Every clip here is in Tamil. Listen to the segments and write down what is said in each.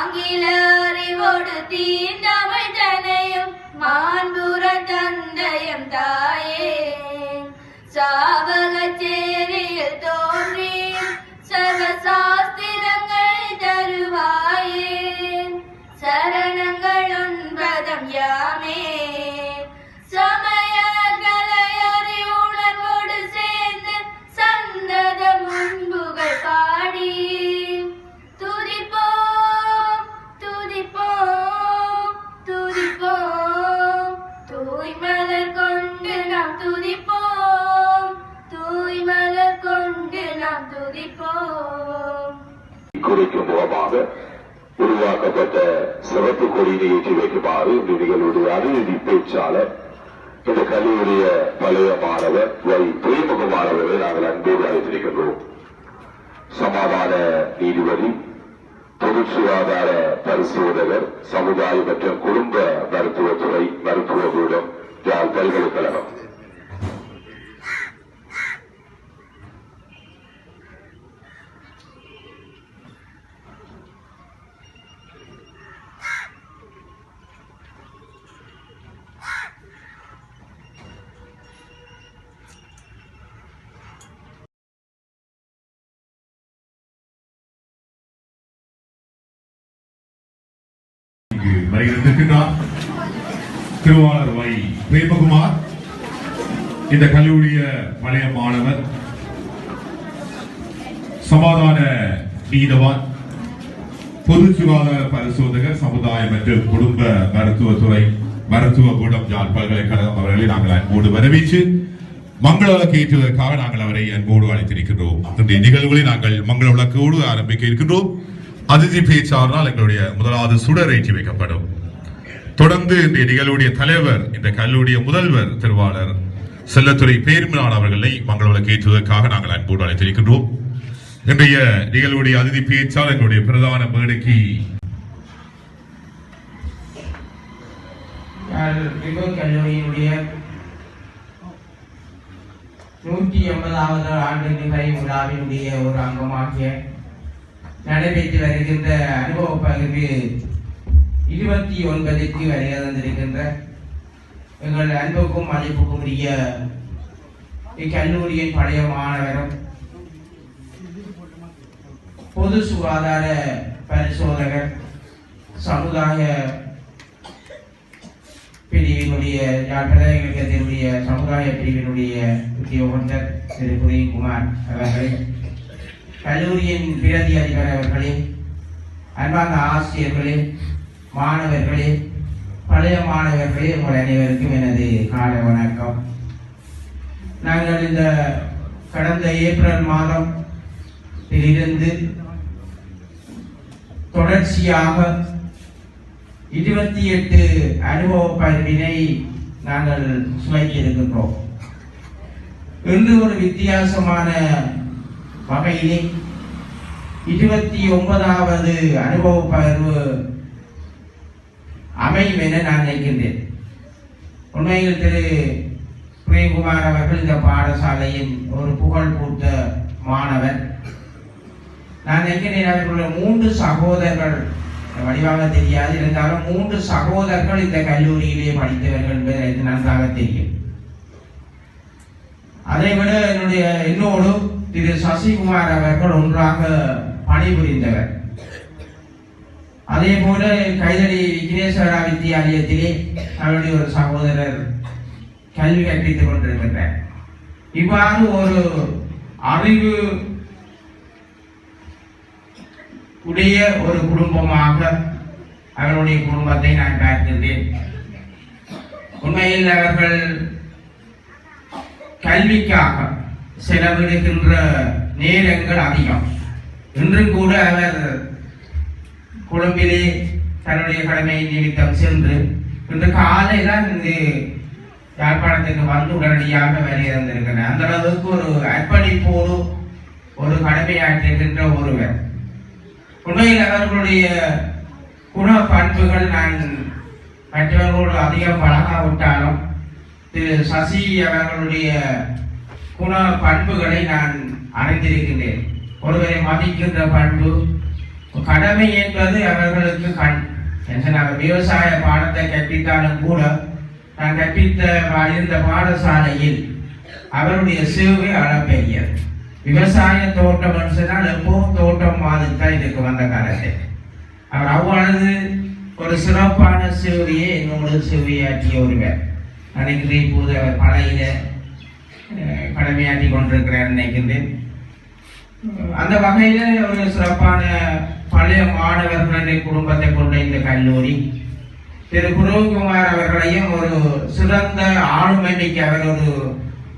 ஆங்கில அறிவோடு தீண்டமிழ் தனையும் மாண்புற தந்தையும் தாயே சாவகச்சேரியில் தோன்றி சர்வசாஸ்திரங்கள் தருவாயே சரணங்கள் உன்பதம் யாமே சமய கலையறி உணர்வோடு சேர்ந்து சந்தத முன்புகள் பாடி துதிப்போம் துதிப்போம் துதிப்போம் தூய்மலர் கொண்டு நாம் துதிப்போம் தூய்மலர் கொண்டு நாம் துதிப்போம். குறிக்கும் முகமாக உருவாக்கப்பட்ட சிறப்பு கொடியினை ஏற்றி வைக்குமாறு நிதிகளுடைய அனுமதி பேச்சாளர் இந்த கல்லூரிய பழைய மாணவர் பிரேமகுமார் அவர்களை நாங்கள் அன்போடு அழைத்திருக்கின்றோம். சமாதான நீதிபதி, பொது சுகாதார பரிசோதகர், சமுதாய மற்றும் குடும்ப மருத்துவத்துறை மருத்துவ கூடம், யாழ் பல்கலைக்கழகம். வருகின்றார் திருவாளர் வை பிரேமகுமார், இந்த கல்லூரிய பழைய மாணவர், சமாதான நீதவான், பொது சுகாதார பரிசோதகர், சமுதாய மற்றும் குடும்ப மருத்துவத்துறை மருத்துவ கூடம், யாழ் பல்கலைக்கழகம் அவர்களை நாங்கள் அன்போடு வரவேற்று மங்கள விளக்கு ஏற்றுவதற்காக நாங்கள் அவரை அன்போடு அழைத்திருக்கின்றோம். இன்றைய நிகழ்வுகளை நாங்கள் மங்கள விளக்கோடு ஆரம்பிக்க இருக்கின்றோம். அதிதி பேச்சாளரால் எங்களுடைய முதலாவது சுடர் ஏற்றி வைக்கப்படும். தொடர்ந்து இந்த நிகழ்வுடைய தலைவர், இந்த கல்லூரிய முதல்வர் திருவாளர் செல்லத்துறை பேர்மிலான் அவர்களை மங்கள விளக்கு ஏற்றுவதற்காக நாங்கள் அன்போடு அழைத்திருக்கின்றோம். இன்றைய நிகழ்வுடைய அதிதி பேச்சாளர் எங்களுடைய பிரதான மேடைக்கு கல்லூரியினுடைய 180வது ஆண்டு நிறைவு விழாவினுடைய ஒரு அங்கமாகிய நடைபெற்று வருகின்ற அனுபவ பகிர்வு 29க்கு வருகை தந்திருக்கின்ற எங்கள் அன்புக்கும் மதிப்புக்கும் உரிய இக்கல்லூரியின் பழைய மாணவரும் பொது சுகாதார பரிசோதகர், சமுதாய பிரிவினுடைய பல்கலைக்கழகத்தினுடைய சமுதாய பிரிவினுடைய உத்தியோகத்தர் திரு புரியகுமார் அவர்களே, கல்லூரியின் பிரதி அதிபர் அவர்களே, அன்பார்ந்த ஆசிரியர்களே, மாணவர்களே, பழைய மாணவர்களே, உங்கள் அனைவருக்கும் எனது காலை வணக்கம். நாங்கள் இந்த கடந்த ஏப்ரல் மாதம் இருந்து தொடர்ச்சியாக 28 அனுபவ பகிர்வினை நாங்கள் சுவைத்திருக்கின்றோம். இன்று ஒரு வித்தியாசமான வகையிலே 29வது அனுபவ பகிர்வு அமையும் என நான் நினைக்கின்றேன். உண்மையில் திரு பிரேம்குமார் அவர்கள் இந்த பாடசாலையின் ஒரு புகழ் பூத்த மாணவர். நான் நினைக்கிறேன் அவர்களுடைய 3 சகோதரர்கள், வடிவாக தெரியாது, இருந்தாலும் 3 சகோதரர்கள் இந்த கல்லூரியிலே படித்தவர்கள் என்பது எனக்கு நன்றாக தெரியும். அதைவிட என்னோடு திரு சசிகுமார் அவர்கள் ஒன்றாக பணிபுரிந்தவர். அதே போல கைதடி விக்னேஸ்வரா வித்தியாலயத்திலே அவருடைய ஒரு சகோதரர் கல்வி கற்பித்துக் கொண்டிருக்கின்றார். இவ்வாறு ஒரு அறிவு உடைய ஒரு குடும்பமாக அவருடைய குடும்பத்தை நான் பார்க்கின்றேன். உண்மையில் அவர்கள் கல்விக்காக செலவிடுகின்ற நேரங்கள் அதிகம். இன்றும் கூட அவர் கொழும்பிலே தன்னுடைய கடமை நிமித்தம் சென்று இன்று காலையில் இங்கு யாழ்ப்பாணத்துக்கு வந்து உடனடியாக வேலை இருந்திருக்கிறார். அந்த அளவுக்கு ஒரு அர்ப்பணிப்போடு ஒரு கடமையாற்றுகின்ற ஒருவர். உண்மையில் அவர்களுடைய குண பண்புகள் நான் மற்றவர்களோடு அதிகம் பழகாவிட்டாலும் திரு சசி அவர்களுடைய குண பண்புகளை நான் அறிந்திருக்கின்றேன். ஒருவரை மதிக்கின்ற பண்பு, கடமை என்பது அவர்களுக்கு கண். நாங்கள் விவசாய பாடத்தை கற்பித்தாலும் கூட நான் கற்பித்த இருந்த பாடசாலையில் அவருடைய சேவை அளப்பெரியது. விவசாய தோட்டம் மனுஷனால் எப்பவும் தோட்டம் மாதிரி தான் இதுக்கு வந்த காலத்தில் அவர் அவ்வளவு ஒரு சிறப்பான சேவையை என்னோடு சேவையாற்றிய ஒருவர். நினைக்கிறேன் இப்போது அவர் பழையில கடமையாற்றி கொண்டிருக்கிறார் நினைக்கின்றேன். அந்த வகையில் ஒரு சிறப்பான பழைய மாணவர்களுடைய குடும்பத்தை கொண்ட இந்த கல்லூரி திரு குருகுமார் அவர்களையும் ஒரு சிறந்த ஆளுமைக்கு அவர் ஒரு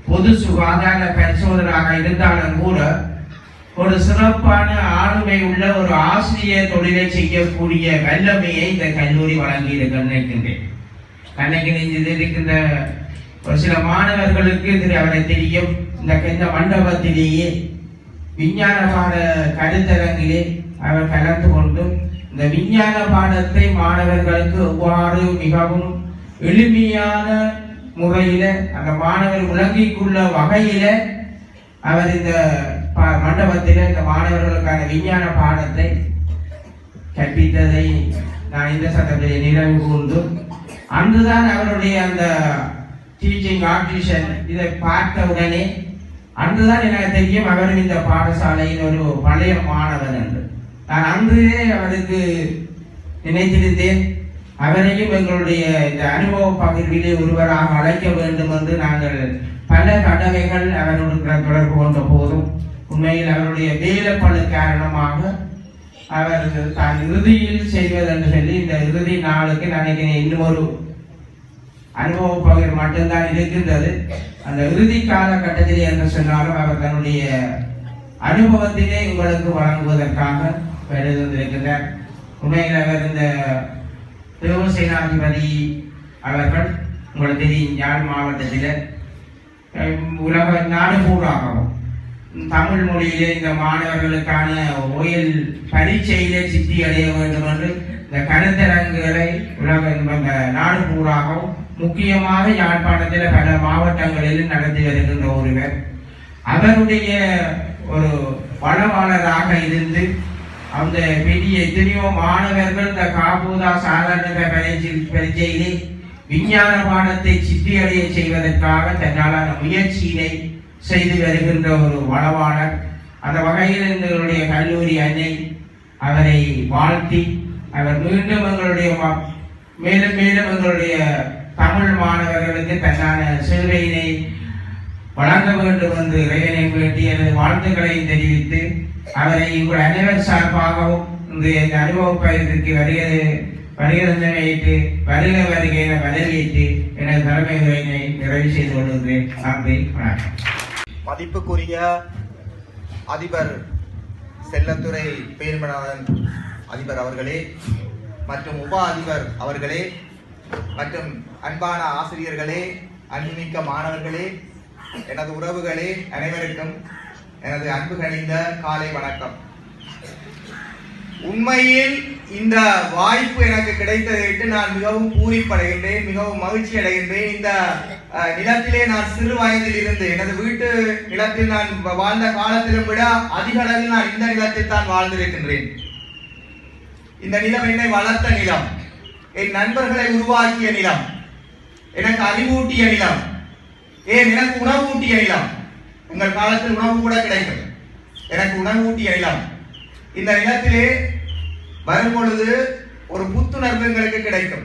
பொது சுகாதார பரிசோதனையாக இருந்தாலும் கூட ஒரு சிறப்பான ஆளுமை உள்ள ஒரு ஆசிரியர் தொழிலை செய்யக்கூடிய வல்லமையை இந்த கல்லூரி வழங்கி இருக்கின்றேன். அன்னைக்கு இருக்கின்ற ஒரு சில மாணவர்களுக்கு அவரை தெரியும். இந்த மண்டபத்திலேயே விஞ்ஞான பாட கருத்தரங்கிலே அவர் கலந்து கொண்டு இந்த விஞ்ஞான பாடத்தை மாணவர்களுக்கு எவ்வாறு மிகவும் எளிமையான முறையில அந்த மாணவர் விளங்கிக்குள்ள வகையில அவர் இந்த மண்டபத்தில இந்த மாணவர்களுக்கான விஞ்ஞான பாடத்தை கற்பித்ததை நான் இந்த சட்டத்தில் நினைவு கூர்ந்து அன்றுதான் அவருடைய அந்த டீச்சிங் ஆர்டிஷன் இதை பார்த்த உடனே அன்றுதான் எனக்கு தெரியும் அவரும் இந்த பாடசாலையில் ஒரு பழைய மாணவர் என்று. நான் அன்றே அவருக்கு நினைத்திருந்தேன். அவரையும் எங்களுடைய இந்த அனுபவ பகிர்விலே ஒருவராக அழைக்க வேண்டும் என்று நாங்கள் பல தடவைகள் அவருடன் தொடர்பு கொண்ட போதும் உண்மையில் அவருடைய வேலைப்பழு காரணமாக அவர் தான் இறுதியில் செய்வதென்று சொல்லி இந்த இறுதி நாளுக்கு நினைக்கிறேன் இன்னும் ஒரு அனுபவ பகிர் மட்டும்தான் இருக்கின்றது. அந்த இறுதி காலகட்டத்திலே என்று சொன்னாலும் அவர் தன்னுடைய அனுபவத்திலே உங்களுக்கு வழங்குவதற்காக வருகின்றார். உண்மையில் அவர் இந்த தேவசேனாதிபதி அவர்கள் உங்களுக்கு தெரியும் யாழ் மாவட்டத்தில் உலக நாடு பூராகவும் தமிழ் மொழியிலே இந்த மாணவர்களுக்கான ஓயல் பரீட்சையிலே சித்தி அடைய வேண்டும் என்று இந்த கருத்தரங்குகளை உலக நாடு பூராகவும் முக்கியமாக யாழ்ப்பாணத்தில் பல மாவட்டங்களிலும் நடத்தி வருகின்ற ஒருவர். அவருடைய ஒரு வளவாளராக இருந்து அந்த பெரிய எத்தனையோ மாணவர்கள் இந்த காபூதா சாதாரண பரீட்சையிலே விஞ்ஞான பாடத்தை சித்தியடைய செய்வதற்காக தன்னாலான முயற்சியினை செய்து வருகின்ற ஒரு வளவாளர். அந்த வகையில் எங்களுடைய கல்லூரி அன்னை அவரை வாழ்த்தி அவர் மீண்டும் எங்களுடைய மேலும் மேலும் எங்களுடைய தமிழ் மாணவர்களுக்கு தன்னான சேவையினை வழங்க வேண்டும் என்று இறைவனை வேண்டி எனது வாழ்த்துக்களையும் தெரிவித்து அவரை உங்கள் அனைவர் சார்பாகவும் இந்த அனுபவ பயிற்சிக்கு வருகிறேன் வருகையை வரவேற்று எனது தலைமை உரையினை நிறைவு செய்து கொள்கிறேன். நன்றி, வணக்கம். மதிப்புக்குரிய அதிபர் செல்லத்துறை பேர்மநாதன் அதிபர் அவர்களே மற்றும் உப அதிபர் அவர்களே மற்றும் அன்பான ஆசிரியர்களே, அன்புமிக்க மாணவர்களே, எனது உறவுகளே, அனைவருக்கும் எனது அன்பு கனிந்த காலை வணக்கம். உண்மையில் இந்த வாய்ப்பு எனக்கு கிடைத்ததை நான் மிகவும் பூரிப்படைகின்றேன், மிகவும் மகிழ்ச்சி அடைகின்றேன். இந்த நிலத்திலே நான் சிறு வயதில் இருந்து எனது வீட்டு நிலத்தில் நான் வாழ்ந்த காலத்திலும் விட அதிக அளவில் நான் இந்த நிலத்தில் தான் வாழ்ந்திருக்கின்றேன். இந்த நிலம் என்னை வளர்த்த நிலம், என் நண்பர்களை உருவாக்கிய நிலம், எனக்கு அறிவூட்டிய நிலம், எனக்கு உணவு ஊட்டிய நிலம். உங்கள் காலத்தில் உணவு கூட கிடைக்கும், எனக்கு உணவு ஊட்டிய நிலம். இந்த நிலத்திலே வரும் பொழுது ஒரு புத்துணர்வு எங்களுக்கு கிடைக்கும்.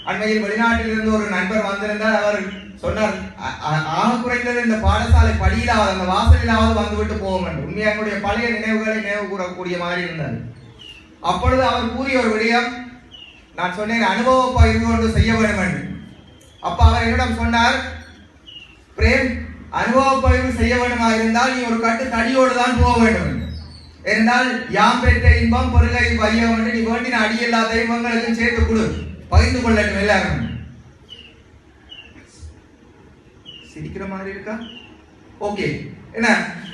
அண்மையில் வெளிநாட்டில் இருந்து ஒரு நண்பர் வந்திருந்தார். அவர் சொன்னார், ஆக குறைந்தது இந்த பாடசாலை படியிலாவது அந்த வாசலிலாவது வந்துவிட்டு போவோம் என்று. உண்மையாக என்னுடைய பழைய நினைவுகளை நினைவு கூறக்கூடிய மாதிரி இருந்தது. அப்பொழுது அவர் கூறிய ஒரு விடயம், நான் சொன்னேன் அனுபவ பகிர்வு கொண்டு செய்ய வேண்டும் என்று. அப்ப அவர் என்னிடம் சொன்னார், பிரேம், அனுபவ பகிர்வு செய்ய வேண்டுமா இருந்தால் நீ ஒரு கட்டு தடியோடு தான் போக வேண்டும் என்றால் யாம் பெற்ற இன்பம் பொருளை வையம் என்று நீ வேண்டின அடியில்லா தெய்வங்களுக்கும் சேர்த்து கொடு, பகிர்ந்து கொள்ளட்டும் எல்லாரும். சிரிக்கிற மாதிரி இருக்கா? ஓகே, என்ன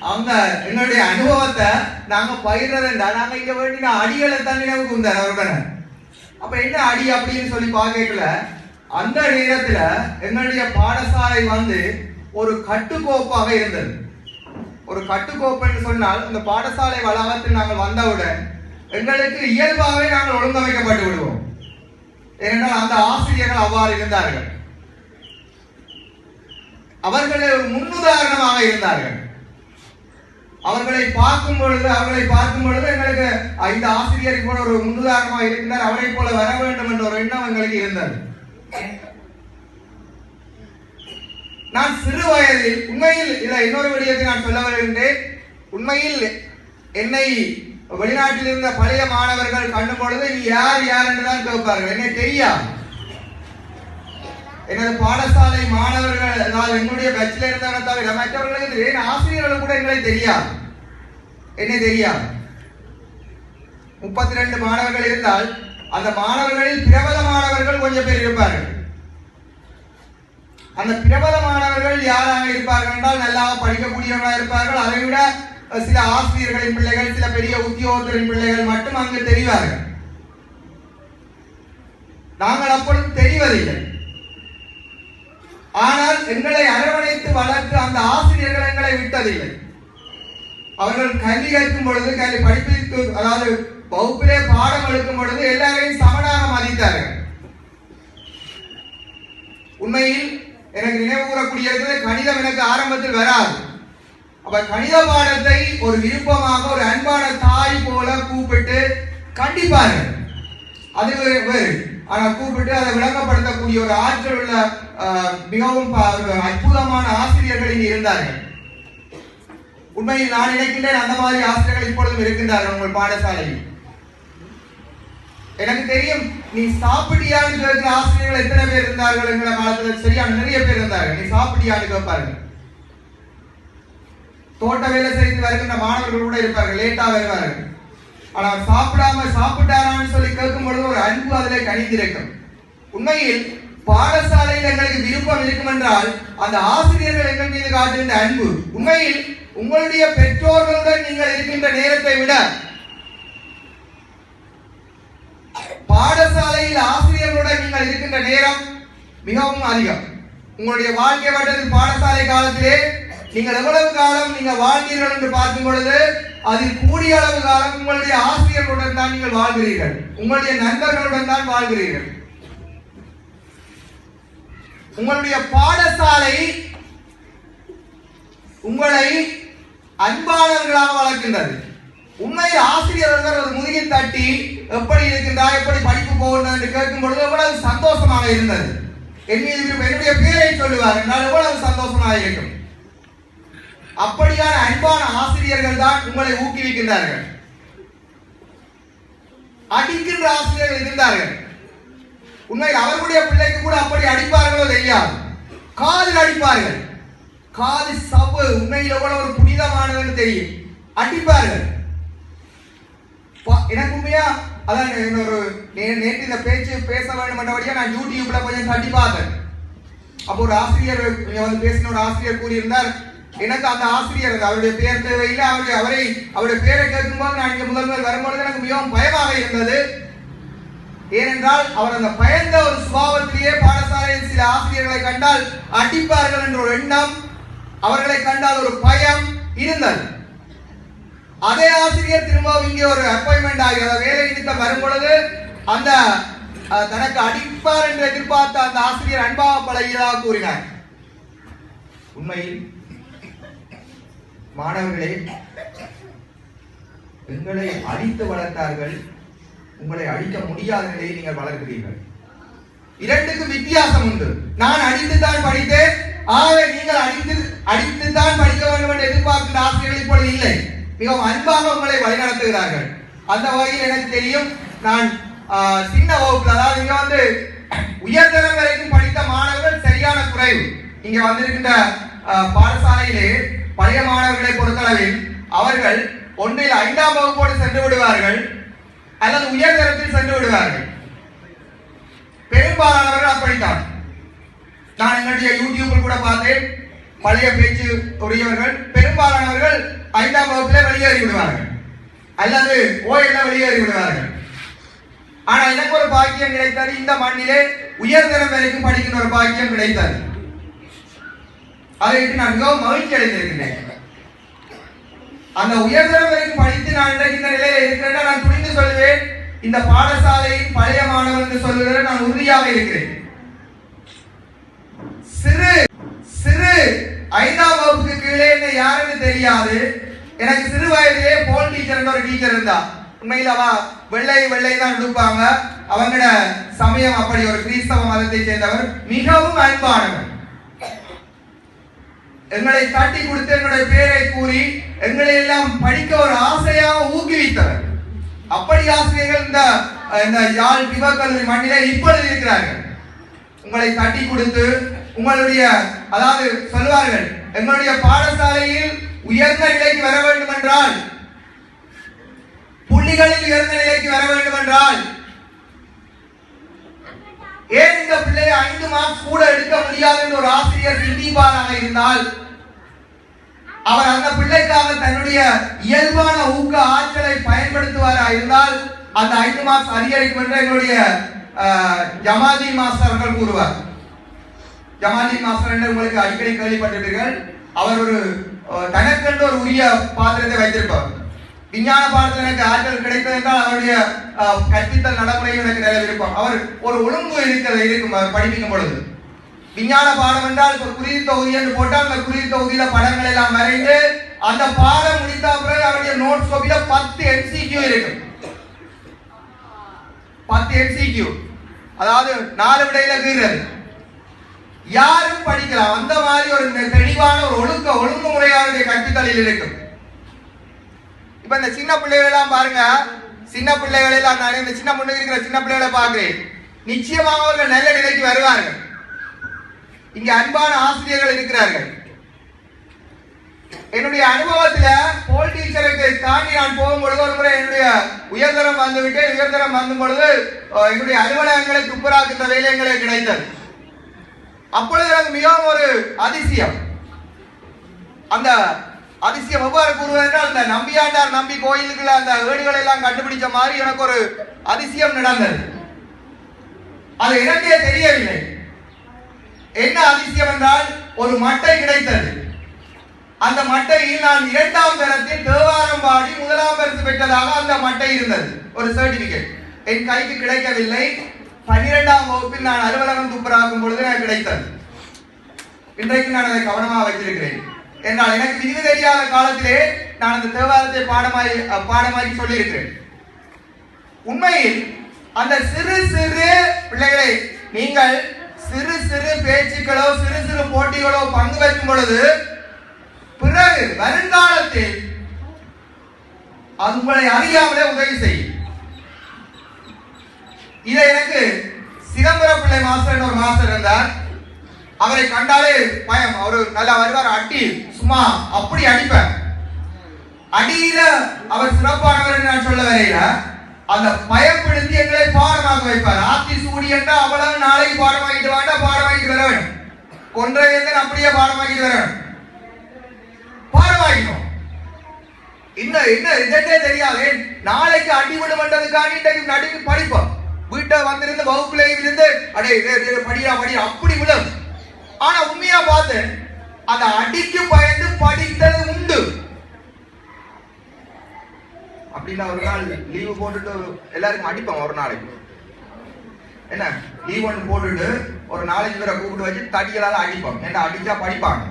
அவங்க எங்களுடைய அனுபவத்தை நாங்க பகிர்றதுண்டா நாங்க இங்க வேண்டின அடிகளை தான் நினைவு கூர்ந்தார் அவருடன். அப்ப என்ன அடி அப்படின்னு சொல்லி பார்க்கல, அந்த நேரத்துல எங்களுடைய பாடசாலை வந்து ஒரு கட்டுக்கோப்பாக இருந்தது. ஒரு கட்டுக்கோப்பு என்று சொன்னால், இந்த பாடசாலை வளாகத்தில் நாங்கள் வந்தவுடன் எங்களுக்கு இயல்பாகவே நாங்கள் ஒழுங்கமைக்கப்பட்டு விடுவோம். ஏனென்றால் அந்த ஆசிரியர்கள் அவ்வாறு இருந்தார்கள். அவர்களே ஒரு முன்னுதாரணமாக இருந்தார்கள். அவர்களை பார்க்கும் பொழுது எங்களுக்கு இந்த ஆசிரியர் போல ஒரு முன்னுதாரணமாக இருந்தார், அவரை போல வர வேண்டும் என்ற ஒரு எண்ணம் எங்களுக்கு இருந்தது. நான் சிறு வயதில் உண்மையில் இதை இன்னொரு விடயத்தை நான் சொல்ல வருகின்றேன். உண்மையில் என்னை வெளிநாட்டில் இருந்த பழைய மாணவர்கள் கண்ணும் பொழுது நீ யார் என்றுதான் கேட்பார்கள். என்னை தெரியாது. எனது பாடசாலை மாணவர்கள், அதாவது என்னுடைய பேச்சில் இருந்தவர்கள் தவிர மற்றவர்களுக்கு ஆசிரியர்கள் கூட எங்களை தெரியாது, என்னை தெரியாது. 32 மாணவர்கள் இருந்தால் அந்த மாணவர்களில் பிரபல மாணவர்கள் கொஞ்சம் பேர் இருப்பார்கள். அந்த பிரபல மாணவர்கள் யாராக இருப்பார்கள் என்றால் நல்லா படிக்கக்கூடியவர்களாக இருப்பார்கள். அதை விட சில ஆசிரியர்களின் பிள்ளைகள், சில பெரிய உத்தியோகத்தரின் பிள்ளைகள் மட்டும் அங்கு தெரிவார்கள். நாங்கள் அப்பொழுது தெரிவதில்லை. ஆனால் எங்களை அரவணைத்து வளர்த்து அந்த ஆசிரியர்கள் எங்களை விட்டதில்லை. அவர்கள் கல்வி கற்கும் பொழுது, கல்வி படிப்பிற்கு, அதாவது வகுப்பிலே பாடம் எடுக்கும் பொழுது எல்லாரையும் சமனாக மதித்தார்கள். உண்மையில் எனக்கு நினைவு கூறக்கூடியது, கணிதம் எனக்கு ஆரம்பத்தில் வராது. அப்ப கணித பாடத்தை ஒரு விருப்பமாக ஒரு அன்பான தாய் போல கூப்பிட்டு கண்டிப்பார்கள். அது வேறு. ஆனால் கூப்பிட்டு அதை விளங்கப்படுத்தக்கூடிய ஒரு ஆற்றல் உள்ள மிகவும் அற்புதமான ஆசிரியர்கள் இங்கு இருந்தார்கள். உண்மையில் நான் நினைக்கின்றேன் அந்த மாதிரி ஆசிரியர்கள் இப்பொழுதும் இருக்கின்றார்கள் உங்கள் பாடசாலையில். எனக்கு தெரியும், நீ சாப்பிட்டியான்னு கேட்கிற ஆசிரியர்கள் எத்தனை பேர் இருந்தார்கள் என்கிற காலத்தில் சரியான நிறைய பேர் இருந்தார்கள். நீ சாப்பிட்டியான்னு கேட்பார்கள். தோட்ட வேலை செய்து வருகின்ற மாணவர்கள் கூட இருப்பார்கள், லேட்டா வருவார்கள். ஆனால் சாப்பிட்டாரான்னு சொல்லி கேட்கும் பொழுது ஒரு அன்பு அதிலே கணிந்திருக்கும். உண்மையில் பாடசாலையில் எங்களுக்கு விருப்பம் இருக்கும் என்றால் அந்த ஆசிரியர்கள் எங்கள் மீது காட்டுகின்ற அன்பு. உண்மையில் உங்களுடைய பெற்றோர்களுடன் நீங்கள் இருக்கின்ற நேரத்தை விட பாடசாலையில் ஆசிரியர்களுடன் நீங்கள் இருக்கின்ற நேரம் மிகவும் அதிகம். உங்களுடைய வாழ்க்கை வட்டத்தில் பாடசாலை காலத்திலே நீங்கள் எவ்வளவு காலம் நீங்கள் வாழ்ந்தீர்கள் என்று பார்க்கும் பொழுது அதில் கூடிய அளவு காலம் உங்களுடைய ஆசிரியர்களுடன் தான் நீங்கள் வாழ்கிறீர்கள், உங்களுடைய நண்பர்களுடன் தான் வாழ்கிறீர்கள். உங்களுடைய பாடசாலை உங்களை அன்பானவர்களாக வளர்க்கின்றது. உண்மையில் ஆசிரியர்கள் ஒரு முதுகில் தட்டி எப்படி இருக்கின்றார், எப்படி படிப்பு போகின்றது என்று கேட்கும் பொழுது எவ்வளவு சந்தோஷமாக இருந்தது. என்னுடைய பேரை சொல்லுவார் என்றால் எவ்வளவு சந்தோஷமாக இருக்கும். அப்படியான அன்பான ஆசிரியர்கள் தான் உங்களை ஊக்குவிக்கின்றார்கள். அடிக்கின்ற ஆசிரியர்கள் இருந்தார்கள். உண்மையில் அவர்களுடைய பிள்ளைக்கு கூட அப்படி அடிப்பார்களோ தெரியாது, காதில் அடிப்பார்கள். காது சவ்வு உண்மையில் எவ்வளவு ஒரு புனிதமானதுன்னு தெரியும், அடிப்பார்கள். எனக்கு உண்மையா அதான் நேற்று இந்த பேச்சு பேச வேண்டும் என்றபடியா நான் யூடியூப்ல கொஞ்சம் தட்டி பார்த்தேன். அப்போ ஒரு ஆசிரியர் வந்து பேசின ஒரு ஆசிரியர் கூறியிருந்தார், எனக்கு அந்த ஆசிரியர் அவருடைய பெயர் தேவையில்லை, அவருடைய பெயரை கேட்கும்போது நான் இங்கே முதல்வர் வரும்பொழுது எனக்கு மிகவும் பயமாக இருந்தது. ஏனென்றால் அவர் அந்த பயந்த ஒரு சுபாவத்திலேயே பாடசாலையில் சில ஆசிரியர்களை கண்டால் அடிப்பார்கள் என்ற ஒரு எண்ணம், அவர்களை கண்டால் ஒரு பயம் இருந்தது. அதே ஆசிரியர் திரும்பவும் இங்கே ஒரு அப்பாயின்மெண்ட் ஆகி வேலை நிமித்தம் வரும் பொழுது அந்த தனக்கு அடிப்பார் என்று எதிர்பார்த்த அந்த ஆசிரியர் அன்பாக பழகியதாக கூறினார். உண்மையில் மாணவர்களே, எங்களை அடித்து வளர்த்தார்கள், உங்களை அடிக்க முடியாத நிலையில் நீங்கள் வளர்க்கிறீர்கள். இரண்டுக்கும் வித்தியாசம் உண்டு. நான் அடித்துத்தான் படித்தேன், ஆகவே நீங்கள் அடித்துத்தான் படிக்க வேண்டும் என்று எதிர்பார்க்கின்ற ஆசிரியர்கள் இப்பொழுது இல்லை. மிகவும் அன்பாக உங்களை வழிநடத்துகிறார்கள். அந்த வகையில் எனக்கு தெரியும், நான் சின்ன வகுப்புல, அதாவது இங்க வந்து உயர்தரம் வரைக்கும் படித்த மாணவர்கள் சரியான குறைவு. இங்க வந்திருக்கின்ற பாடசாலையிலே பழைய மாணவர்களை பொறுத்தளவில் அவர்கள் ஒன்றில் 5ஆம் வகுப்போடு சென்று விடுவார்கள் அல்லது உயர்தரத்தில் சென்று விடுவார்கள். பெரும்பாலானவர்கள் அப்படித்தான். நான் என்னுடைய யூடியூபில் கூட பார்த்தேன், பழைய பேச்சு உரியவர்கள் பெரும்பாலானவர்கள் 5ஆம் வகுப்பிலே வெளியேறி விடுவார்கள் அல்லது ஓய்ல வெளியேறி விடுவார்கள். ஆனா எனக்கு ஒரு பாக்கியம் கிடைத்தது, இந்த மண்ணிலே உயர்தரம் வரைக்கும் படிக்கின்ற ஒரு பாக்கியம் கிடைத்தது. அதை நான் மிகவும் மகிழ்ச்சி அடைந்திருக்கிறேன். அந்த உயர்தரம் வரைக்கும் படித்து நான் இன்றைக்கு இந்த நிலையில இருக்கிறேன். நான் துணிந்து சொல்லுவேன், இந்த பாடசாலையின் பழைய மாணவன் என்று சொல்லுகிற நான் உறுதியாக இருக்கிறேன். சிறு சிறு 5ஆம் வகுப்புக்கு கீழே என்ன யாருன்னு தெரியாது. எனக்கு சிறு வயதிலே போல் டீச்சர் ஒரு டீச்சர் இருந்தா. உண்மையில் அவ வெள்ளை தான் எடுப்பாங்க. அவங்களோட சமயம் அப்படி ஒரு கிறிஸ்தவ மதத்தை சேர்ந்தவர், மிகவும் அன்பானவர். எங்களை தட்டி கொடுத்து எங்களுடைய பேரை கூறி எங்களை எல்லாம் படிக்க ஒரு ஆசையாக ஊக்குவித்தவர். அப்படி ஆசிரியர்கள் இந்த யாழ் விவ கல்லூரி மண்ணிலே இப்பொழுது இருக்கிறார்கள். உங்களை தட்டி கொடுத்து உங்களுடைய அதாவது சொல்வார்கள், எங்களுடைய பாடசாலையில் உயர்ந்த நிலைக்கு வர வேண்டும் என்றால், புள்ளிகளில் உயர்ந்த நிலைக்கு வர வேண்டும் என்றால், ஏன் இந்த பிள்ளை 5 மார்க்ஸ் கூட எடுக்க முடியாது என்று ஒரு ஆசிரியர் சிந்திப்பாராக இருந்தால், அவர் அந்த பிள்ளைக்காக தன்னுடைய இயல்பான ஊக்க ஆற்றலை பயன்படுத்துவாரா இருந்தால் அந்த 5 மார்க்ஸ் அதிகரிக்கும் என்று எங்களுடைய ஜமாதி மாஸ்டர் அவர்கள் கூறுவார். ஜமாதி மாஸ்டர் என்று உங்களுக்கு அடிக்கடி கேள்விப்பட்டிருப்பீர்கள். அவர் ஒரு தனக்கென்று ஒரு உரிய பாத்திரத்தை வைத்திருப்பார். விஞ்ஞான பாடத்தில் எனக்கு ஆற்றல் கிடைத்தது என்றால் அவருடைய கற்பித்தல் நடைமுறையும் எனக்கு நல்ல விருப்பம். அவர் ஒரு ஒழுங்கு இருக்கும் படிப்பிக்கும் பொழுது. விஞ்ஞான பாடம் என்றால் இப்போ குறிதி தொகுதி என்று போட்டால் அந்த குறிதி தொகுதியில படங்கள் எல்லாம் வரைந்து அந்த பாடம் முடித்த பிறகு அவருடைய நோட்ஸ் கோப்பில 10 MCQ இருக்கும். 10 MCQ, அதாவது 4 விடையில கீறது. யாரும் படிக்கலாம். அந்த மாதிரி ஒரு தெளிவான ஒரு ஒழுங்குமுறையாருடைய கற்பித்தலில் இருக்கும். இப்ப இந்த சின்ன பிள்ளைகள் எல்லாம் பாருங்க, சின்ன பிள்ளைகள் எல்லாம் நான் இந்த சின்ன முன்னுக்கு இருக்கிற சின்ன பிள்ளைகளை பார்க்கிறேன். நிச்சயமாக அவர்கள் நல்ல நிலைக்கு வருவார்கள். இங்க அன்பான ஆசிரியர்கள் இருக்கிறார்கள். என்னுடைய அனுபவத்துல போல் டீச்சருக்கு தாண்டி நான் போகும்பொழுது ஒரு முறை என்னுடைய உயர்தரம் வந்துவிட்டேன். உயர்தரம் வந்தும் பொழுது என்னுடைய அலுவலகங்களை துப்புராக்குகிற வேலை எங்களுக்கு கிடைத்தது. அப்பொழுது எனக்கு மிகவும் ஒரு அதிசயம். அந்த அதிசயம் எவ்வாறு கூறுவது என்றால், அந்த நம்பியாண்டார் நம்பி கோயிலுக்குள்ள அந்த ஏடுகளை எல்லாம் கண்டுபிடிச்ச மாதிரி எனக்கு ஒரு அதிசயம் நடந்தது. அது எனக்கே தெரியவில்லை. என்ன அதிசயம் என்றால், ஒரு மட்டை கிடைத்தது. அந்த மட்டையில் நான் 2ஆம் தரத்தில் தேவாரம் பாடி 1ஆம் பரிசு பெற்றதாக அந்த மட்டை இருந்தது, ஒரு சர்டிபிகேட். என் கைக்கு கிடைக்கவில்லை. 12ஆம் வகுப்பில் நான் அலுவலகம் துப்புராக்கும் பொழுது எனக்கு கிடைத்தது. இன்றைக்கு நான் அதை கவனமாக வைத்திருக்கிறேன். என்றால் எனக்கு விரிவு தெரியாத காலத்திலே நான் அந்த தேவாரத்தை பாடமாகி சொல்லியிருக்கிறேன். உண்மையில் அந்த சிறு சிறு பிள்ளைகளை நீங்கள் சிறு சிறு பேச்சுக்களோ சிறு சிறு போட்டிகளோ பங்கு வைக்கும் பொழுது பிறகு வருங்காலத்தில் அது உங்களை அறியாமலே உதவி செய்யும். இதை எனக்கு சிதம்பர பிள்ளை மாஸ்டர் ஒரு மாஸ்டர் இருந்தார். அவரை கண்டாலே பயம். அவரு நல்லா வருவார். அடி சும்மா அப்படி அடிப்பார். அடியில அவர் சிறப்பானவர் என்று நான் சொல்ல வரையில அந்த பயப்படுத்தி எங்களை பாடமாக வைப்பார். ஆத்தி சூடி என்றால் அவ்வளவு நாளைக்கு பாடமாக்கிட்டு வாண்டா, பாடமாக்கிட்டு வர வேண்டும். கொன்றையன் அப்படியே பாடமாக்கிட்டு வர வேண்டும். பாடமாக்கணும். என்ன ரிசல்ட்டே தெரியாது. நாளைக்கு அடிவிடு பண்றதுக்காக இன்றைக்கு நடுக்கு படிப்போம். வீட்டை வந்திருந்து வகுப்புல இருந்து படியா அப்படி விடும். ஆனா உண்மையா பார்த்து அந்த அடிக்கு பயந்து படித்தது உண்டு. அப்படின்னா ஒரு நாள் லீவு போட்டுட்டு எல்லாருக்கும் அடிப்போம். ஒரு நாளைக்கு என்ன லீவ் ஒன்று போட்டுட்டு ஒரு நாளைக்கு பேரை கூப்பிட்டு வச்சு தடிகளால அடிப்போம். என்ன அடிச்சா படிப்பாங்க.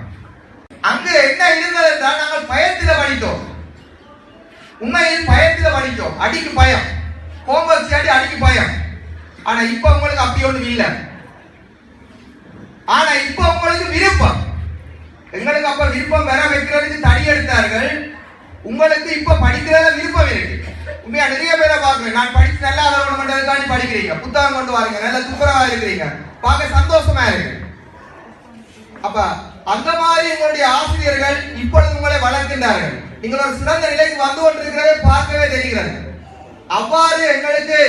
அங்க என்ன இருந்தது என்றால் நாங்கள் பயத்தில படித்தோம். உண்மையில் பயத்தில படித்தோம். அடிக்கு பயம். ஹோம்வொர்க் செய்யாடி அடிக்கு பயம். ஆனா இப்ப உங்களுக்கு அப்படி ஒண்ணும் இல்லை. ஆனா இப்ப உங்களுக்கு விருப்பம். எங்களுக்கு அப்ப விருப்பம் வர வைக்கிறதுக்கு தடி எடுத்தார்கள். உங்களுக்கு இப்ப படிக்கிறத விருப்பம் இருக்கு. உண்மையா நிறைய பேரை பார்க்கிறேன். நான் படிச்சு நல்லா வரணும் பண்றதுக்காண்டி படிக்கிறீங்க. புத்தகம் கொண்டு வாருங்க. நல்ல துப்புரவா இருக்கிறீங்க. பார்க்க சந்தோஷமா இருக்கு. அப்ப அந்த மாதிரி உங்களுடைய ஆசிரியர்கள் இப்பொழுது உங்களை வளர்க்கின்றார்கள். நீங்கள் ஒரு சிறந்த நிலைக்கு வந்து கொண்டிருக்கிறதை பார்க்கவே தெரிகிறது. அவ்வாறு எங்களுக்கு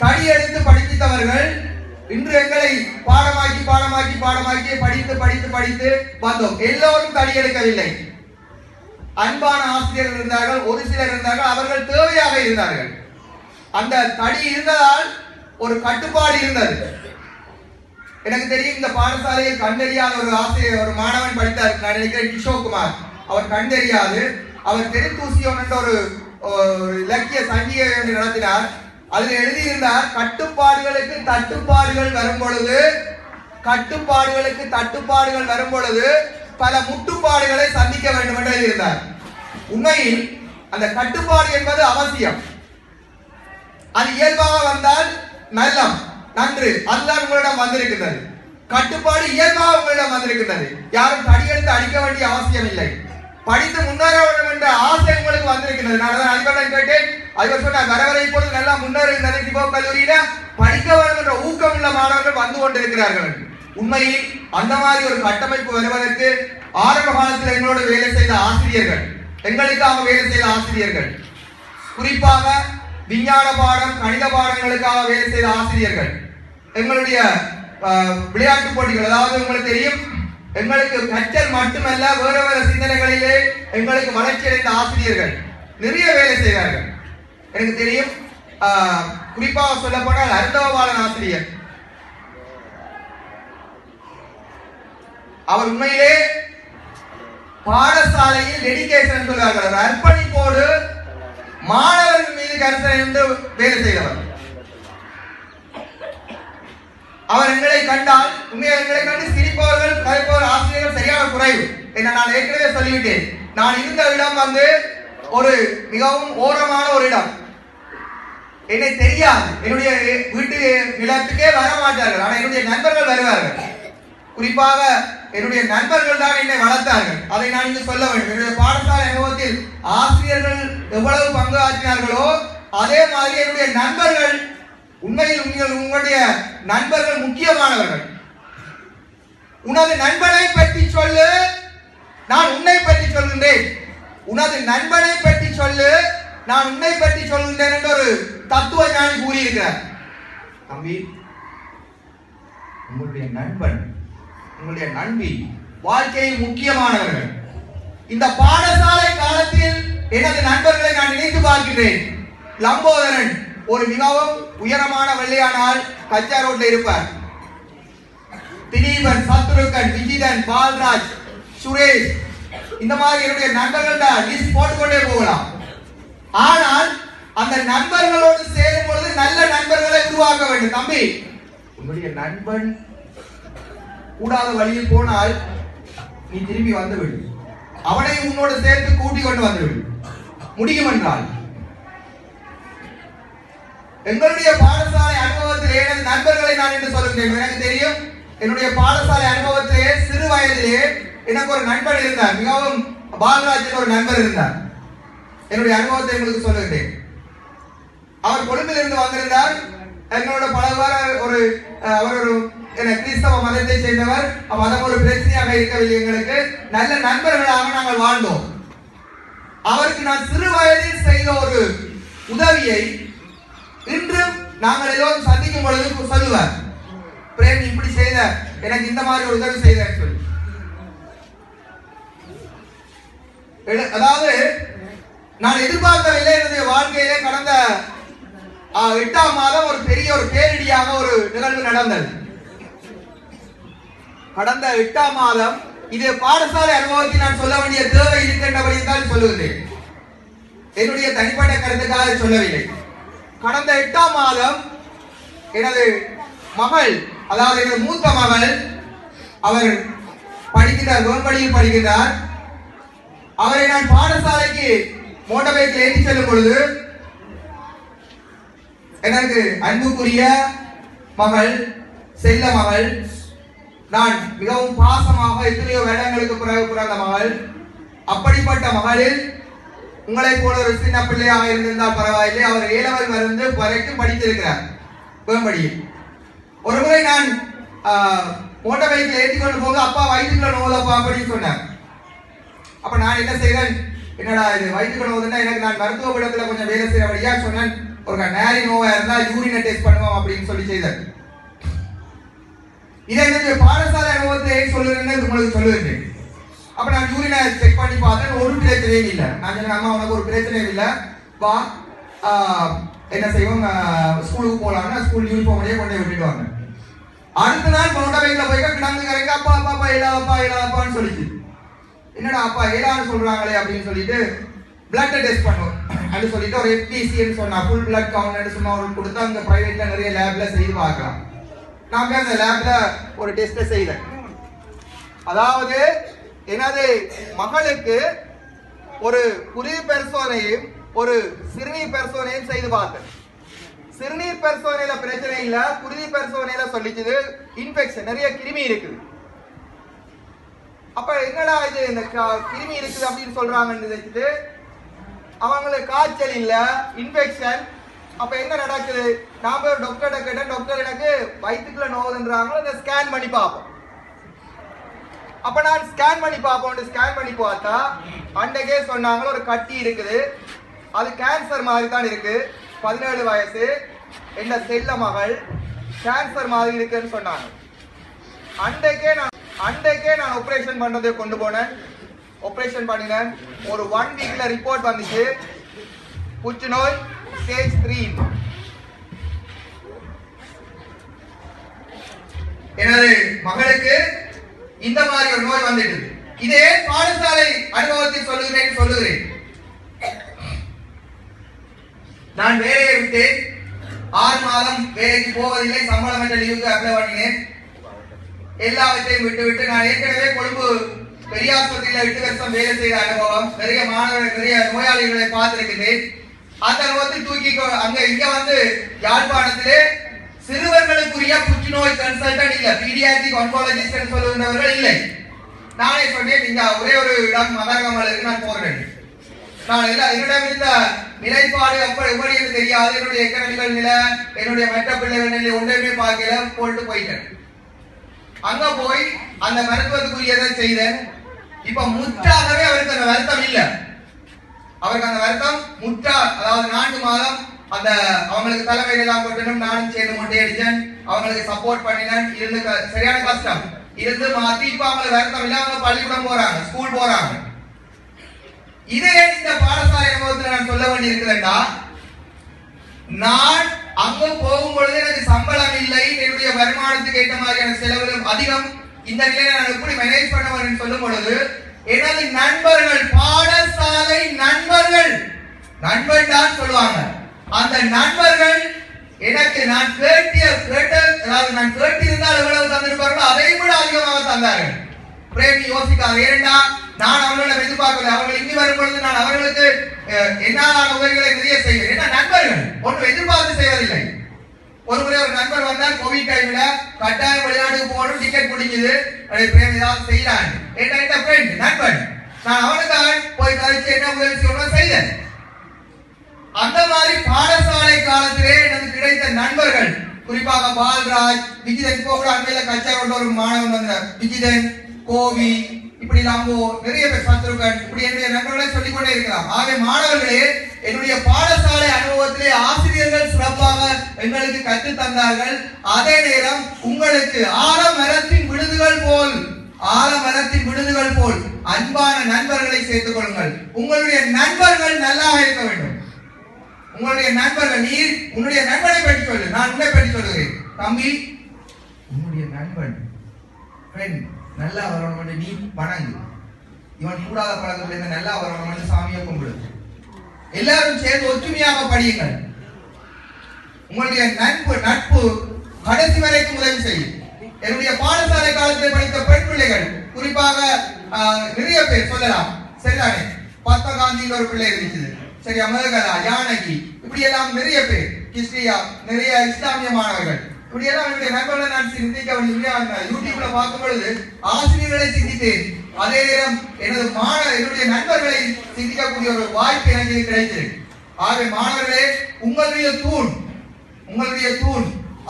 தடி எடுத்து படித்தவர்கள் இன்று எங்களை பாடமாக்கி படித்து வந்தோம். எல்லோரும் தடி எடுக்கவில்லை. அன்பான ஆசிரியர்கள் இருந்தார்கள். ஒரு சிலர் இருந்தார்கள். அவர்கள் தேவையாக இருந்தார்கள். அந்த தடி இருந்ததால் ஒரு கட்டுப்பாடு இருந்தது. எனக்கு தெரியும், இந்த பாடசாலையில் கண்டறியாத ஒரு ஆசிரியர், ஒரு மாணவன் படித்தார். நான் நினைக்கிறேன் கிஷோர் குமார். அவர் கண்டறியாது. அவர் தெருத்தூசியோன் என்ற ஒரு இலக்கிய சஞ்சிகை நடத்தினார். அதில் எழுதியிருந்தார், கட்டுப்பாடுகளுக்கு தட்டுப்பாடுகள் வரும் பொழுது பல முட்டுப்பாடுகளை சந்திக்க வேண்டும் என்று எழுதியிருந்தார். உண்மையில் அந்த கட்டுப்பாடு என்பது அவசியம். அது இயல்பாக வந்தால் நல்லம் நன்று, அதுதான் உங்களிடம் வந்திருக்கிறது. கட்டுப்பாடு இயல்பாக உங்களிடம் வந்திருக்கிறது. யாரும் தடியெடுத்து அடிக்க வேண்டிய அவசியம் இல்லை. படித்து முன்னேற வேண்டும் என்ற ஆசை உங்களுக்கு வந்திருக்கிறது. நான் தான் அதிபரிடம் கேட்டேன். அதிபர் சொன்னார், வரவரை இப்பொழுது நல்லா முன்னேறுகின்றது சிவோ கல்லூரியில படிக்க வேண்டும் என்ற ஊக்கம் உள்ள மாணவர்கள் வந்து கொண்டிருக்கிறார்கள். உண்மையில் அந்த மாதிரி ஒரு கட்டமைப்பு வருவதற்கு ஆரம்ப காலத்தில் எங்களோட வேலை செய்த ஆசிரியர்கள், எங்களுக்காக வேலை செய்த ஆசிரியர்கள், குறிப்பாக விஞ்ஞான பாடம் கணித பாடங்களுக்காக வேலை செய்த ஆசிரியர்கள், எங்களுடைய விளையாட்டு போட்டிகள், அதாவது உங்களுக்கு தெரியும் எங்களுக்கு கற்றல் மட்டுமல்ல வேறு வேறு சிந்தனைகளிலே எங்களுக்கு வளர்ச்சி அடைந்த ஆசிரியர்கள் நிறைய வேலை செய்தார்கள். எனக்கு தெரியும், குறிப்பாக சொல்லப்போனால் அருந்தவபாலன் ஆசிரியர், அவர் உண்மையிலே பாடசாலையில் டெடிகேஷன் சொல்வார்கள், அர்ப்பணிப்போடு மாணவர்கள் மீது கருத்தனை என்று வேலை செய்தவர். அவர் எங்களை கண்டால் உண்மையாக எங்களை கண்டு சிரிப்பவர்கள் கலைப்பவர் ஆசிரியர்கள் சரியான குறைவு. என்ன நான் ஏற்கனவே சொல்லிவிட்டேன். நான் இருந்த இடம் வந்து ஒரு மிகவும் ஓரமான ஒரு இடம். என்னை தெரியாது, என்னுடைய வீட்டு நிலத்துக்கே வர மாட்டார்கள். ஆனால் என்னுடைய நண்பர்கள் வருவார்கள். குறிப்பாக என்னுடைய நண்பர்கள் தான் என்னை வளர்த்தார்கள். அதை நான் இங்கு சொல்ல வேண்டும். என்னுடைய பாடசாலை அனுபவத்தில் ஆசிரியர்கள் எவ்வளவு பங்கு ஆற்றினார்களோ அதே மாதிரி என்னுடைய நண்பர்கள், உண்மையில் உங்களுடைய நண்பர்கள் முக்கியமானவர்கள். உனது நண்பனை பற்றி சொல்லு, நான் உன்னை பற்றி சொல்கின்றேன். உனது நண்பனை பற்றி சொல்லு, நான் உன்னை பற்றி சொல்கின்றேன் என்று ஒரு தத்துவ ஞானி கூறியிருக்கிறார். தம்பி, உங்களுடைய நண்பன், உங்களுடைய நண்பி வாழ்க்கையில் முக்கியமானவர்கள். இந்த பாடசாலை காலத்தில் எனது நண்பர்களை நான் நினைத்து பார்க்கிறேன். லம்போதரன் ஒரு மிகவும் உயரமான வெள்ளையானால் கச்சா ரோட்ல இருப்பார். திலீபன், சத்ருகன், விஜிதன், பால்ராஜ், சுரேஷ், இந்த மாதிரி என்னுடைய நண்பர்கள் தான் லிஸ்ட் போட்டுக்கொண்டே போகலாம். ஆனால் அந்த நண்பர்களோடு சேரும் பொழுது நல்ல நண்பர்களை உருவாக்க வேண்டும். தம்பி, உன்னுடைய நண்பன் கூடாத வழியில் போனால் நீ திரும்பி வந்துவிடு, அவனை உன்னோடு சேர்த்து கூட்டிக் கொண்டு வந்துவிடு. முடியும் என்றால் எங்களுடைய பாடசாலை அனுபவத்திலே எனது நண்பர்களை நான் என்று சொல்லுகிறேன். எனக்கு தெரியும், என்னுடைய பாடசாலை அனுபவத்திலே சிறு வயதிலே எனக்கு ஒரு நண்பன் இருந்தார். மிகவும் பாலராஜ் ஒரு நண்பர் இருந்தார். என்னுடைய அனுபவத்தை உங்களுக்கு சொல்லுகிறேன். அவர் கொழும்பில் இருந்து வந்திருந்தார். எங்களோட பலவார அவர் ஒரு கிறிஸ்தவ மதத்தை சேர்ந்தவர். மதம் ஒரு பிரச்சனையாக இருக்கவில்லை. எங்களுக்கு நல்ல நண்பர்களாக நாங்கள் வாழ்ந்தோம். அவருக்கு நான் சிறு வயதில் செய்த ஒரு உதவியை இன்றும் நாங்கள் எல்லோரும் சந்திக்கும் பொழுது சொல்லுவார், பிரேம் இப்படி செய்த, எனக்கு இந்த மாதிரி ஒரு உதவி செய்த சொல்லி. அதாவது நான் எதிர்பார்க்கவில்லை. என்னுடைய வாழ்க்கையிலே கடந்த 8ஆம் மாதம் ஒரு பெரிய ஒரு பேரிடியாக ஒரு நிகழ்வு நடந்தது. கடந்த 8ஆம் மாதம் இது பாடசாலை அனுபவத்தில் நான் சொல்ல வேண்டிய தேவை இருக்கின்றபடி தான் சொல்லுகிறேன். என்னுடைய தனிப்பட்ட கருத்துக்காக சொல்லவில்லை. கடந்த 8ஆம் மாதம் எனது மகள், அதாவது எனது மூத்த மகள், அவர் படிக்கிறார், வேம்படியில் படிக்கிறார். அவரை நான் பாடசாலைக்கு மோட்டார் பைக்கில் ஏற்றி செல்லும் பொழுது எனக்கு அன்புக்குரிய மகள், செல்ல மகள், நான் மிகவும் பாசமாக எத்தனையோ வேடங்களுக்கு பிறகு பிறந்த மகள், அப்படிப்பட்ட மகளில் உங்களை போல ஒரு சின்ன பிள்ளையாக இருந்திருந்தால் பரவாயில்லை. அவர் ஏலவல் மருந்து வரைக்கும் படித்திருக்கிறார் வேம்படியில். ஒரு முறை நான் மோட்டார் பைக்கில் ஏற்றிக்கொண்டு போக, அப்பா வயிற்றுக்குள்ள நோதப்பா அப்படின்னு சொன்னார். அப்ப நான் என்ன செய்தேன், என்னடா இது வயிற்றுக்குள்ள நோதுன்னா, எனக்கு நான் மருத்துவ பீடத்துல கொஞ்சம் வேலை செய்யறபடியா சொன்னேன், ஒரு நேரி நோவா இருந்தா யூரினை டெஸ்ட் பண்ணுவோம் அப்படின்னு சொல்லி செய்தார். இதை என்னுடைய பாடசாலை அனுபவத்தை சொல்லுறேன்னு உங்களுக்கு சொல்லுவேன். அப்ப நான் யூரினை செக் பண்ணி பார்த்தேன், ஒரு பிரச்சனையும் இல்லை. நான் சொன்னேன், அம்மா உனக்கு ஒரு பிரச்சனையும் இல்லை, வா என்ன செய்வோம், ஸ்கூலுக்கு போகலாம்னா ஸ்கூல் யூனிஃபார்ம்லேயே கொண்டு விட்டுட்டு வாங்க. அடுத்த நாள் மோட்டார் பைக்கில் போய் கிடந்து கரைக்க, அப்பா அப்பா இல்லாதப்பா இல்லாதப்பான்னு சொல்லிச்சு. என்னடா அப்பா ஏழான்னு சொல்றாங்களே அப்படின்னு சொல்லிட்டு பிளட் டெஸ்ட் பண்ணுவோம் அப்படின்னு சொல்லிட்டு ஒரு FBCன்னு சொன்னா ஃபுல் பிளட் கவுண்ட் சும்மா ஒரு கொடுத்து அங்க பிரைவேட்ல நிறைய லேப்ல செய்து பார்க்கலாம். நான் அந்த லேப்ல ஒரு டெஸ்ட் செய்தேன். அதாவது எனது மகளுக்கு ஒரு குருதி பரிசோதனையும் ஒரு சிறுநீர் பரிசோதனையும் செய்து பார்த்தேன். சிறுநீர் பரிசோதனையில பிரச்சனை இல்ல, குருதி பரிசோதனையில சொல்லிச்சது இன்ஃபெக்ஷன், நிறைய கிருமி இருக்குது. அப்ப என்னடா இது இந்த கிருமி இருக்குது அப்படின்னு சொல்றாங்கன்னு நினைச்சிட்டு அவங்களுக்கு காய்ச்சல் இல்ல, இன்ஃபெக்ஷன். அப்ப என்ன நடக்குது, நான் போய் டாக்டர்கிட்ட கேட்டேன். டாக்டர் எனக்கு வயிற்றுக்குள்ள நோவுதுன்றாங்க, அதை ஸ்கேன் பண்ணி பார்ப்போம். அப்ப நான் ஸ்கேன் பண்ணி பார்ப்போம். ஸ்கேன் பண்ணி பார்த்தா அன்றைக்கே சொன்னாங்க ஒரு கட்டி இருக்குது, அது கேன்சர் மாதிரி தான் இருக்கு, 17 வயசு, என்ன செல்ல மகள், கேன்சர் மாதிரி இருக்குன்னு சொன்னாங்க. அன்றைக்கே நான் ஆபரேஷன் பண்றதை கொண்டு போனேன். ஆபரேஷன் பண்ணினேன். ஒரு 1 வீக்ல ரிப்போர்ட் வந்துச்சு, புற்றுநோய் ஸ்டேஜ் 3. எனது மகளுக்கு இந்த மாதிரி ஒரு நோய் வந்துட்டு, இதே பாடசாலை அனுபவத்தில் சொல்லுகிறேன். நான் வேலையை விட்டு 6 மாதம் வேலைக்கு போவதில்லை, சம்பளமற்ற லீவுக்கு அப்ளை பண்ணினேன். எல்லாவற்றையும் விட்டு நான் ஏற்கனவே கொழும்பு பெரியாஸ்பத்திரியில 8 வருஷம் வேலை செய்த அனுபவம், நிறைய மாணவர்கள் நிறைய நோயாளிகளை பார்த்திருக்கிறேன். அந்த அனுபவத்தில் தூக்கி இங்க வந்து யாழ்ப்பாணத்திலே சிறுவர்களுக்குரிய புற்றுநோய் கன்சல்டன்ட் இல்ல, பீடியாட்ரிக் ஆன்காலஜிஸ்ட் சொல்லுகிறவர்கள் இல்லை. நானே சொன்னேன், நீங்க ஒரே ஒரு இடம் மதரகமல் இருக்கு, நான் போறேன். நான் என்னிடம் இருந்த நிலைப்பாடு எப்படி என்று தெரியாது. என்னுடைய எக்கனாமிக்கல் நிலை, என்னுடைய மற்ற பிள்ளைகள் நிலை ஒன்றையுமே பார்க்கல, போட்டு போயிட்டேன். அங்க போய் அந்த மருத்துவத்துக்குரியதை செய்தேன். இப்ப முற்றாகவே அவருக்கு அந்த வருத்தம் இல்ல. அவருக்கு அந்த வருத்தம் முற்றா, அதாவது 4 மாதம் அந்த அவங்களுக்கு தலைமையில எல்லாம் கொட்டணும், நானும் சேர்ந்து மொட்டை அடிச்சேன், அவங்களுக்கு சப்போர்ட் பண்ணினேன். இருந்து சரியான கஷ்டம் இருந்து மாத்தி இப்ப அவங்களுக்கு வருத்தம் இல்ல, அவங்க பள்ளிக்கூடம் போறாங்க, ஸ்கூல் போறாங்க. இதே இந்த பாடசாலை அனுபவத்தில் நான் சொல்ல வேண்டி இருக்கிறேன்டா, நான் அங்க போகும் பொழுது எனக்கு சம்பளம் இல்லை, என்னுடைய வருமானத்துக்கு ஏற்ற மாதிரியான செலவுகளும் அதிகம். இந்த நிலையை நான் எப்படி மேனேஜ் பண்ணுவேன் சொல்லும் பொழுது எனது நண்பர்கள், பாடசாலை நண்பர்கள், நண்பன் தான் சொல்லுவாங்க, அந்த நண்பர்கள் எனக்கு நான் கேட்டிருந்தால் எவ்வளவு தந்திருப்பார்களோ அதை விட அதிகமாக தந்தார்கள். பிரேமி யோசிக்காது, ஏனென்றா நான் அவர்களை எதிர்பார்க்கல. அவர்கள் இங்கு வரும் பொழுது நான் அவர்களுக்கு என்னாலான உதவிகளை நிறைய செய்வேன். ஏன்னா நண்பர்கள் ஒன்று எதிர்பார்த்து செய்வதில்லை. ஒரு முறை ஒரு நண்பர் வந்தால் கோவிட் டைம்ல கட்டாயம் வெளிநாட்டுக்கு போகணும், டிக்கெட் முடிஞ்சது, பிரேம் ஏதாவது செய்யலாம் என்ற ஃப்ரெண்ட் நண்பன், நான் அவனுக்காக போய் கழிச்சு என்ன உதவி செய்யணும் செய்தேன். அந்த மாதிரி பாடசாலை காலத்திலே எனக்கு கிடைத்த நண்பர்கள், குறிப்பாக பால்ராஜ், விஜிதன், கூட அண்மையில கச்சா கொண்ட ஒரு மாணவன் வந்தார், விஜிதன், கோவி, இப்படி நாமோ நிறைய பேர், சத்ருகன், இப்படி என்னுடைய நண்பர்களை சொல்லிக் கொண்டே இருக்கலாம். ஆகவே மாணவர்களே, என்னுடைய பாடசாலை அனுபவத்திலே ஆசிரியர்கள் சிறப்பாக எங்களுக்கு கற்றுத் தந்தார்கள். அதே நேரம் உங்களுக்கு ஆலமரத்தின் விடுதுகள் போல் அன்பான நண்பர்களை சேர்த்துக் கொள்ளுங்கள். உங்களுடைய நண்பர்கள் நல்லா இருக்க வேண்டும். உங்களுடைய நண்பர்கள், நீ உன்னுடைய நண்பனை பற்றி சொல்லு, நான் உன்னை பற்றி சொல்லுகிறேன். தம்பி, உன்னுடைய நண்பன் நல்லா வரணும், நீ வணங்கு. இவன் கூடாத பழக்கத்துல நல்லா வரணும், சாமியை கும்பிடு. எல்லாரும் சேர்ந்து ஒற்றுமையாக படியுங்கள். உங்களுடைய நட்பு கடைசி வரைக்கும் உதவி செய்யும். என்னுடைய பாடசாலை காலத்தில் படித்த பெண் பிள்ளைகள், குறிப்பாக நிறைய பேர் சொல்லலாம், சரிதானே? பத்மகாந்தின்னு ஒரு பிள்ளை இருந்துச்சு, சரி, அமர்கலா, ஜானகி, இப்படி எல்லாம் நிறைய பேர், கிறிஸ்டியா, நிறைய இஸ்லாமிய மாணவர்கள், இப்படி எல்லாம் என்னுடைய நண்பர்களை நான் சிந்திக்க யூடியூப்ல பார்க்கும் பொழுது ஆசிரியர்களை சிந்தித்தேன். அதே நேரம் என்னுடைய நண்பர்களை சிந்திக்கக்கூடிய ஒரு வாய்ப்பு எனக்கு கிடைத்தது. ஆகவே மாணவர்களே, உங்களுடைய தூண்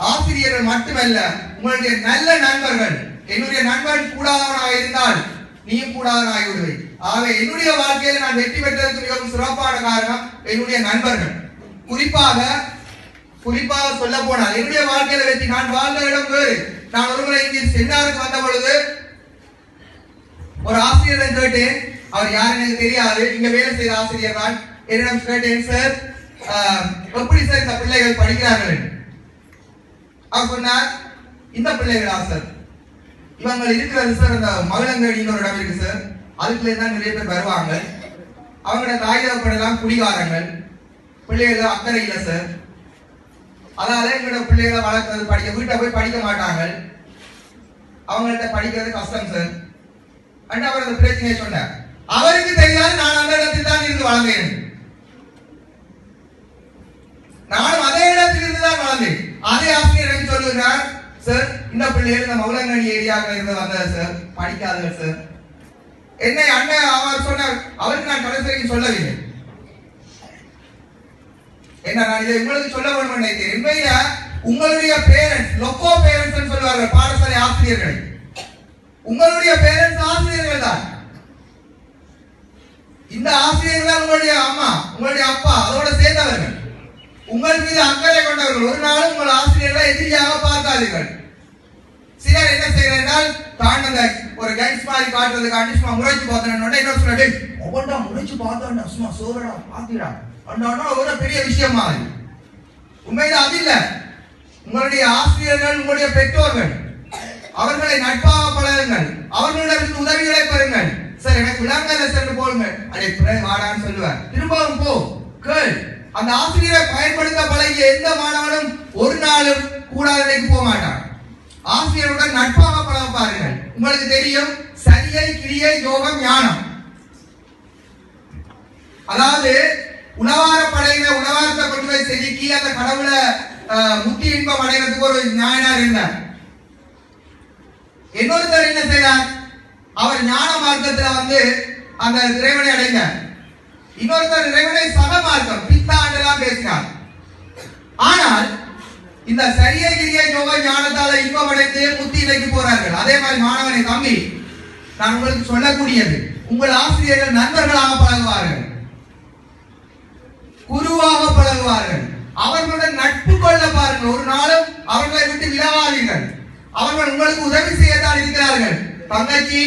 ஆசிரியர்கள் மட்டுமல்ல, உங்களுடைய நல்ல நண்பர்கள். என்னுடைய நண்பன் கூடாதவனாக இருந்தால் நீயும் கூடாதவனாகி விடுவேன். ஆகவே என்னுடைய வாழ்க்கையில நான் வெற்றி பெற்றதற்கு மிகவும் சிறப்பான காரணம் என்னுடைய நண்பர்கள். குறிப்பாக சொல்ல போனால் என்னுடைய வாழ்க்கையில வெற்றி, நான் வாழ்ந்த இடம் வேறு. நான் ஒருமுறை இங்கே சென்னாருக்கு வந்த பொழுது ஒரு ஆசிரியரை கேட்டேன். அவர் யார் எனக்கு தெரியாது, இங்க வேலை செய்த ஆசிரியர் தான். என்னிடம் கேட்டேன், சார் எப்படி சார் இந்த பிள்ளைகள் படிக்கிறார்கள்? அவர் சொன்னார், இந்த பிள்ளைகளா சார், இவங்க இருக்கிறது சார் அந்த மகளங்கடின்னு ஒரு இடம் இருக்கு சார், அதுக்குள்ளே தான் நிறைய பேர் வருவாங்க. அவங்களோட தாய் தகப்பனெல்லாம் குடிகாரங்கள், பிள்ளைகள் அக்கறை இல்லை சார். அதனால எங்களோட பிள்ளைகளை வளர்க்கறது படிக்க வீட்டை போய் படிக்க மாட்டாங்க, அவங்கள்ட்ட படிக்கிறது கஷ்டம் சார். அண்ட் அவர் அந்த பிரச்சனையை சொன்னார். அவருக்கு தெரியாது நான் அந்த இடத்தில் தான் இருந்து வளர்ந்தேன், நானும் அதே இடத்தில் இருந்து தான் வளர்ந்தேன். அதே ஆசிரியர் எனக்கு சொல்லுகிறார், சார் இந்த பிள்ளைகள் இந்த மௌலங்கனி ஏரியாவில் இருந்து வந்தது சார், படிக்காதவர் சார். என்னை அண்ணன் அவர் சொன்னார், அவருக்கு நான் கடைசி வரைக்கும் சொல்லவில்லை. என்ன நான் இதை உங்களுக்கு சொல்ல வேண்டும் நினைக்கிறேன். உண்மையில உங்களுடைய பேரண்ட்ஸ் லொக்கோ பேரண்ட்ஸ் சொல்லுவார்கள் பாடசாலை ஆசிரியர்களை. உங்களுடைய பேரண்ட்ஸ் ஆசிரியர்கள் தான். இந்த ஆசிரியர்கள் தான் உங்களுடைய அம்மா, உங்களுடைய அப்பா, அதோட சேர்ந்தவர்கள். உங்கள் மீது அக்கறை கொண்டவர்கள். ஒரு நாளும் உங்கள் ஆசிரியர்களை எதிரியாக பார்க்காதீர்கள். சிலர் என்ன செய்கிறார்கள், தாண்ட ஒரு கைட்ஸ் மாதிரி காட்டுறதுக்காண்டி சும்மா முறைச்சு பார்த்தோன்னு என்ன சொல்லிட்டு ஒவ்வொன்றா முறைச்சு பார்த்தோன்னா சும்மா சோறடா பாத்திடா அண்ணா ஒரு பெரிய விஷயமா. உண்மையில அது இல்ல. உங்களுடைய ஆசிரியர்கள் உங்களுடைய பெற்றோர்கள், அவர்களை நட்பாக பழகுங்கள், அவர்களிடம் உதவிகளை பெறுங்கள். சார் எனக்கு விளங்கல சென்று போடுங்க, அதை வாடான்னு சொல்லுவார். திரும்பவும் போ கேள். அந்த ஆசிரியரை பயன்படுத்த பழகிய எந்த மாணவனும் ஒரு நாளும் கூடாததைக்கு போக மாட்டான். ஆசிரியருடன் நட்பாக பழக பாருங்கள். உங்களுக்கு தெரியும் சரியை கிரியை யோகம் ஞானம். அதாவது உணவார படையில உணவாரத்தை கொண்டு போய் செதுக்கி அந்த கடவுளை முக்தி இன்பம் அடைகிறதுக்கு ஒரு ஞானார் இருந்தார். இன்னொருத்தர் என்ன செய்தார், அவர் ஞான மார்க்கத்துல அந்த இறைவனை அடைந்தார். இன்னொருத்தர் இறைவனை சக மார்க்கம் பித்தாண்டெல்லாம் பேசினார். ஆனால் இந்த சரியை கிரியை யோக ஞானத்தால இன்பம் அடைந்து முக்தி இலைக்கு போறார்கள். அதே மாதிரி மாணவனை தம்பி, நான் உங்களுக்கு சொல்லக்கூடியது, உங்கள் ஆசிரியர்கள் நண்பர்களாக பழகுவார்கள், குருவாக பழகுவார்கள். அவர்களுடன் நட்பு கொள்ள பாருங்கள். ஒரு நாளும் அவர்களை விட்டு விலகாதீர்கள். அவர்கள் உங்களுக்கு உதவி செய்யத்தான் இருக்கிறார்கள். தங்கச்சி,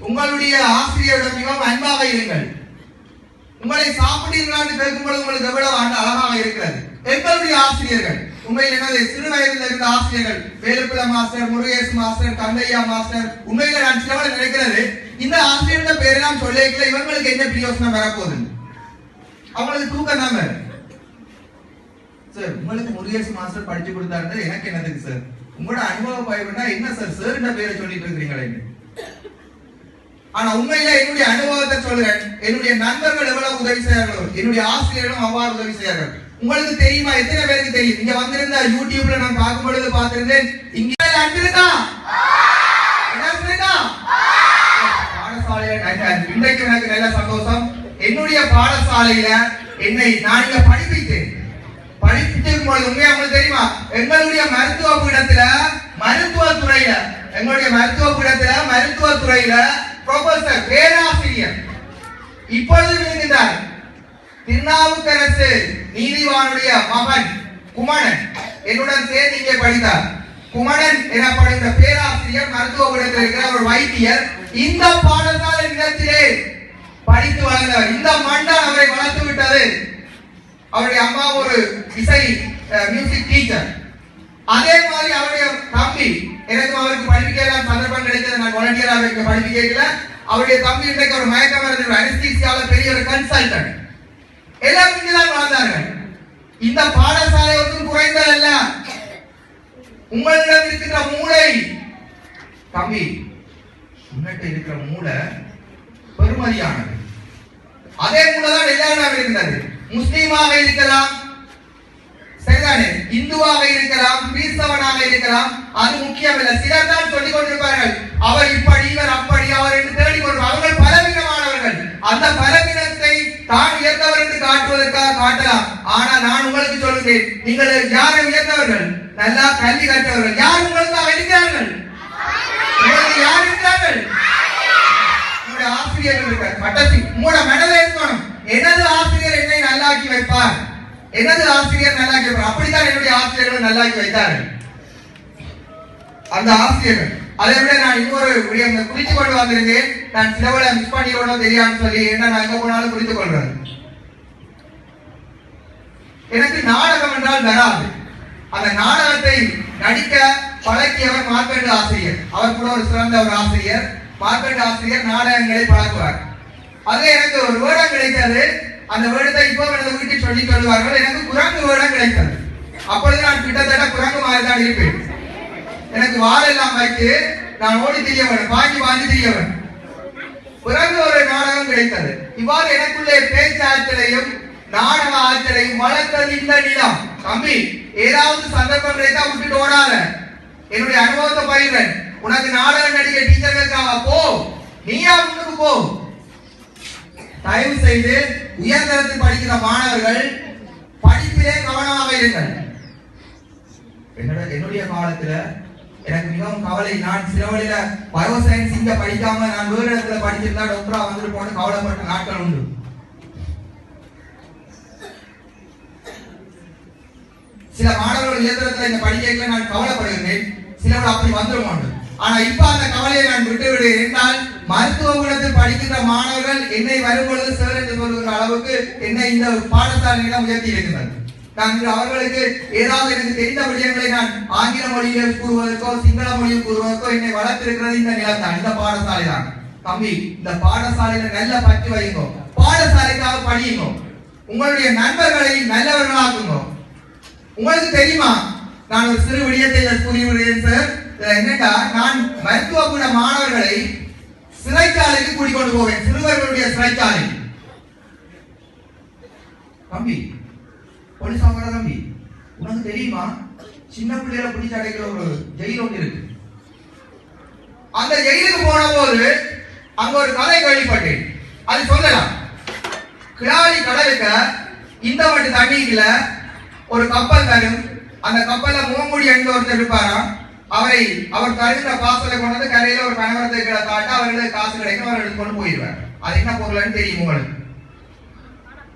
உங்களுடைய ஆசிரியரிடம் மிகவும் அன்பாக இருங்கள். உங்களை சாப்பிட்டீர்களான்னு கேட்கும் பொழுது உங்களுக்கு எவ்வளவு அழகாக இருக்கிறது. எங்களுடைய ஆசிரியர்கள் உண்மையில் என்னது சிறு வயதில் இருந்த ஆசிரியர்கள், Velupillai master, Murugesu master, Kandaiah master, உண்மையில நான் சிலவளை நினைக்கிறது, இந்த ஆசிரியரோட பேரெல்லாம் சொல்லிக்கல இவங்களுக்கு என்ன பிரயோசனம் வரப்போகுது, அவங்களுக்கு தூக்கம் தான் வேறு. சார் உங்களுக்கு முருகேசு மாஸ்டர் படிச்சு கொடுத்தாரு, எனக்கு என்னதுக்கு சார், உங்களோட அனுபவ பயப்பட்டா என்ன சார் சார் பேரை சொல்லிட்டு இருக்கிறீங்களே. ஆனா உண்மையில என்னுடைய அனுபவத்தை சொல்றேன். என்னுடைய நண்பர்கள் எவ்வளவு உதவி செய்யார்களோ, என்னுடைய ஆசிரியர்களும் அவ்வாறு உதவி செய்யார்கள். உங்களுக்கு தெரியுமா, எத்தனை பேருக்கு தெரியும், இங்க வந்திருந்த யூடியூப்ல நான் பார்க்கும் பொழுது பார்த்திருந்தேன், இங்க அன்பு இருக்கா, பாடசாலையில இன்றைக்கு எனக்கு நல்ல சந்தோஷம். என்னுடைய பாடசாலையில நான் இங்க படிப்பித்தேன். படிப்பிக்கும் பொழுது உண்மையா உங்களுக்கு தெரியுமா, எங்களுடைய மருத்துவ பீடத்துல மருத்துவத்துறையில ப்ரொஃபசர் பேராசிரியர் இப்பொழுது இருக்கின்றார் திருநாவுக்கரசு நீதிவானுடைய மகன் குமணன் என்னுடன் சேர்ந்து இங்கே படித்தார். குமணன் எனப்படுகிற பேராசிரியர் மருத்துவ பீடத்தில் இருக்கிற ஒரு வைத்தியர். இந்த பாடசாலை நிலத்திலே படித்து வளர்ந்தவர். இந்த மண்டன் அவரை வளர்த்து விட்டது. அவருடைய அம்மா ஒரு இசை மியூசிக் டீச்சர். அதே மாதிரி அவருடைய தம்பி, எனக்கு அவருக்கு படிப்பிக்கலாம் சந்தர்ப்பம் கிடைத்தது, நான் வாலண்டியராக படிப்பிக்கல. அவருடைய தம்பி இன்றைக்கு ஒரு மயக்க மருந்து அனஸ்தீசியால பெரிய ஒரு கன்சல்டன்ட். எல்லாரும் இங்குதான் வாழ்ந்தார்கள். இந்த பாடசாலை ஒன்றும் குறைந்ததல்ல. உங்களிடம் இருக்கிற மூளை தம்பி, உங்கள்கிட்ட இருக்கிற மூளை பெருமதியானது. அதே மூளைதான் எல்லாரும் இருக்கிறது. முஸ்லீமாக இருக்கலாம், சரிதானே, இந்துவாக இருக்கலாம், கிறிஸ்தவனாக இருக்கலாம், அது முக்கியமில்லை. சிலர் தான் சொல்லிக் கொண்டிருப்பார்கள், அவர் இப்படி இவர் அப்படி அவர் என்று தேடிக்கொண்டு. அவர்கள் பலவீனமானவர்கள். அந்த பலவீனத்தை தான் உயர்ந்தவர் என்று காட்டுவதற்காக காட்டலாம். ஆனால் நான் உங்களுக்கு சொல்லுகிறேன், நீங்கள் யாரை உயர்ந்தவர்கள், நல்லா கல்வி கற்றவர்கள். யார் உங்களுக்காக இருக்கிறார்கள், உங்களுக்கு யார் இருக்கிறார்கள், உங்களுடைய ஆசிரியர்கள் இருக்கிறார். கட்டசி உங்களோட மனதை இருக்கணும், எனது ஆசிரியர் என்னை நல்லாக்கி வைப்பார், எனது ஆசிரியர் நல்லாக்கி வைப்பார். அப்படித்தான் என்னுடைய ஆசிரியர்கள் நல்லாக்கி வைத்தார்கள். அந்த ஆசிரியர்கள் அதை விட நான் இன்னொரு குறித்து கொண்டு வந்திருந்தேன். நான் சிலவளை மிஸ் பண்ணிக்கணும் தெரியான்னு சொல்லி, என்ன நான் எங்க போனாலும் குறித்துக் கொள்றேன். எனக்கு நாடகம் என்றால் வராது. அந்த நாடகத்தை நடிக்க பழக்கியவர் மார்க்கண்டு ஆசிரியர். அவர் கூட ஒரு சிறந்த ஒரு ஆசிரியர். மார்க்கண்டு ஆசிரியர் நாடகங்களை பழக்குவார். அதுல எனக்கு ஒரு வேடம் கிடைத்தது. அந்த வேடத்தை இப்போ எனது வீட்டில் சொல்லி சொல்லுவார்கள். எனக்கு குரங்கு வேடம் கிடைத்தது. அப்பொழுது நான் கிட்டத்தட்ட குரங்கு மாதிரி தான் இருப்பேன். எனக்கு வாழெல்லாம் வைத்து நான் ஓடி தெரியவன், பாஞ்சி தெரியவன். பிறகு ஒரு நாடகம் கிடைத்தது. இவ்வாறு எனக்குள்ளே பேச்சு ஆற்றலையும் நாடக ஆற்றலையும் வளர்த்தது இந்த நிலம். தம்பி, ஏதாவது சந்தர்ப்பம் கிடைத்தா விட்டுட்டு ஓடாத. என்னுடைய அனுபவத்தை பயிர்றேன். உனக்கு நாடக நடிகை டீச்சர்களுக்காக போ, நீயா முன்னுக்கு போ. தயவு செய்து உயர்தரத்தில் படிக்கிற மாணவர்கள் படிப்பிலே கவனமாக இருங்கள். என்னுடைய காலத்துல எனக்கு மிகவும் கவலை. நான் சிறுவழியில பயோசைன்ஸ் இங்க படிக்காம நான் வேறு இடத்துல படிச்சிருந்தா டாக்டரா வந்துட்டு போன கவலைப்பட்ட நாட்கள் உண்டு. சில மாணவர்கள் இயந்திரத்துல இந்த படிக்கைகளை நான் கவலைப்படுகிறேன். சிலவர்கள் அப்படி வந்துடும். ஆனா இப்ப அந்த கவலையை நான் விட்டுவிடு என்றால் மருத்துவ குணத்தில் படிக்கின்ற மாணவர்கள் என்னை வரும்பொழுது சார் என்று சொல்லுகிற அளவுக்கு என்னை இந்த பாடசாலையிடம் உயர்த்தி இருக்கின்றனர். நான் அவர்களுக்கு ஏதாவது எனக்கு தெரிந்த விடயங்களை நான் ஆங்கில மொழியில் கூறுவதற்கோ சிங்கள மொழியில் கூறுவதற்கோ என்னை வளர்த்திருக்கிறது இந்த நிலம் தான், இந்த பாடசாலை தான். தம்பி, இந்த பாடசாலையில நல்ல பற்றி வைங்க, பாடசாலைக்காக படியுங்க, உங்களுடைய நண்பர்களை நல்லவர்களாக்குங்க. உங்களுக்கு தெரியுமா, நான் ஒரு சிறு விடயத்தை கூறியுள்ளேன் சார். என்னடா, நான் மருத்துவ குண மாணவர்களை சிறைச்சாலைக்கு கூட்டிக்கொண்டு போவேன், சிறுவர்களுடைய சிறைச்சாலை. தம்பி, போலீஸ் ஆஃபீஸர் தம்பி, உனக்கு தெரியுமா சின்ன பிள்ளைகளை பிடிச்சு அடைக்கிற ஒரு ஜெயில் ஒன்று இருக்கு. அந்த ஜெயிலுக்கு போன போது அங்க ஒரு கதை கேள்விப்பட்டேன். அது சொல்லலாம். கிளாடி கடலுக்கு இந்த மட்டும் தண்ணிக்குள்ள ஒரு கப்பல் தரும். அந்த கப்பல்ல முகமூடி அணிந்த ஒருத்தர் இருப்பாராம். அவர் தருகிற பாசலை கொண்டு வந்து கரையில ஒரு கணவரத்தை காட்ட அவர்களுக்கு காசு கிடைக்கும், அவர்களுக்கு கொண்டு போயிடுவார். அது என்ன பொருள்னு தெரியும் உங்களுக்கு.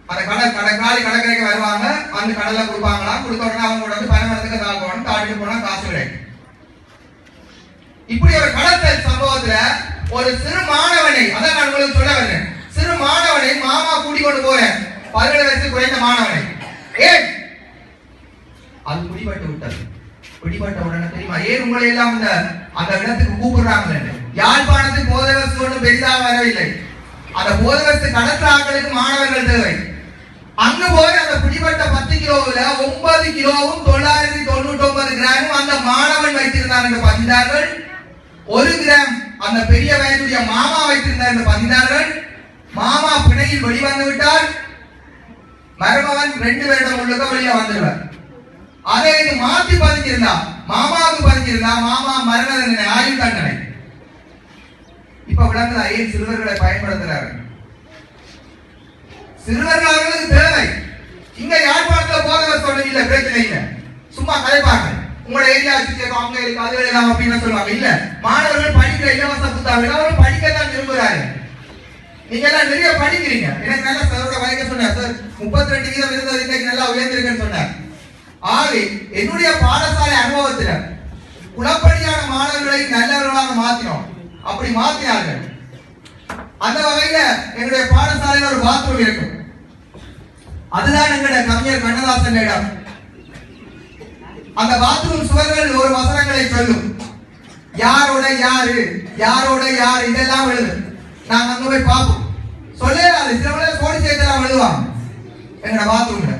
அந்த கடற்கரைக்கு வருவாங்க, அந்த கடலை கொடுப்பாங்களாம். கொடுத்த உடனே அவங்க கூட வந்து பணமரத்துக்கு தாக்கணும், தாட்டிட்டு போனா காசு கிடைக்கும். இப்படி ஒரு கடத்தல் சம்பவத்துல ஒரு சிறு மாணவனை, அதான் நான் உங்களுக்கு சொல்ல வரேன், சிறு மாணவனை மாமா கூட்டிக் கொண்டு போறேன், 17 வயசு குறைந்த மாணவனை. ஏன் அது பிடிபட்டு விட்டது. பிடிபட்ட உடனே தெரியுமா ஏன் உங்களை எல்லாம் அந்த இடத்துக்கு கூப்பிடுறாங்க? யாழ்ப்பாணத்துக்கு போதவஸ்து ஒன்றும் பெரிதாக வரவில்லை. அந்த போதவஸ்து கடற்ற ஆட்களுக்கு மாணவர்கள் தேவை. அங்கு போய் அந்த பிடிபட்ட 10 கிலோவில் 9 கிலோவும் 999 கிராமும் அந்த மாணவன் வைத்திருந்தார் என்று பதிந்தார்கள். 1 கிராம் அந்த பெரிய வயதுடைய மாமா வைத்திருந்தார் என்று பதிந்தார்கள். மாமா பிணையில் வெளிவந்து விட்டார். மருமகன் 2 வருடம் உள்ளுக்க வெளியே வந்துடுவார். அதை இது மாற்றி பதிஞ்சிருந்தா, மாமாவுக்கு பதிஞ்சிருந்தா மாமா மரண தண்டனை, ஆயுள் தண்டனை. இப்ப விளங்குதா ஏன் சிறுவர்களை பயன்படுத்துறார்கள்? சிறுவர்கள் அவர்களுக்கு தேவை. இங்க யாழ்ப்பாணத்துல போதவர் சொல்ல இல்ல, பிரச்சனை இல்ல, சும்மா கலைப்பாங்க. உங்களோட ஏரியா அவங்க இருக்கு அதுல எல்லாம் அப்படின்னு சொல்லுவாங்க. இல்ல, மாணவர்கள் படிக்கிற இலவச புத்தகங்கள் அவர்கள் படிக்கத்தான் விரும்புகிறார்கள். நீங்க எல்லாம் நிறைய படிக்கிறீங்க. எனக்கு நல்ல சாரோட வயக்க சொன்னார் சார், 32% இருந்தது இன்னைக்கு நல்லா உயர்ந்திருக்குன்னு சொன்னார். ஆகவே என்னுடைய பாடசாலை அனுபவத்துல குலப்படியான மாணவர்களை நல்லவர்களாக மாற்றினோம். அப்படி மாற்றினார்கள். அந்த வகையில எங்களுடைய பாடசாலையில் ஒரு பாத்ரூம் இருக்கும். அதுதான் எங்களுடைய கவிஞர் கண்ணதாசன் இடம். அந்த பாத்ரூம் சுவர்கள் ஒரு வசனங்களை சொல்லும். யாரோட யாரு, யாரோட யார், இதெல்லாம் எழுது. நாங்க அங்க போய் பார்ப்போம். சொல்லலாது, சில கோடி சேர்த்தெல்லாம் எழுதுவாங்க எங்களோட பாத்ரூம்ல.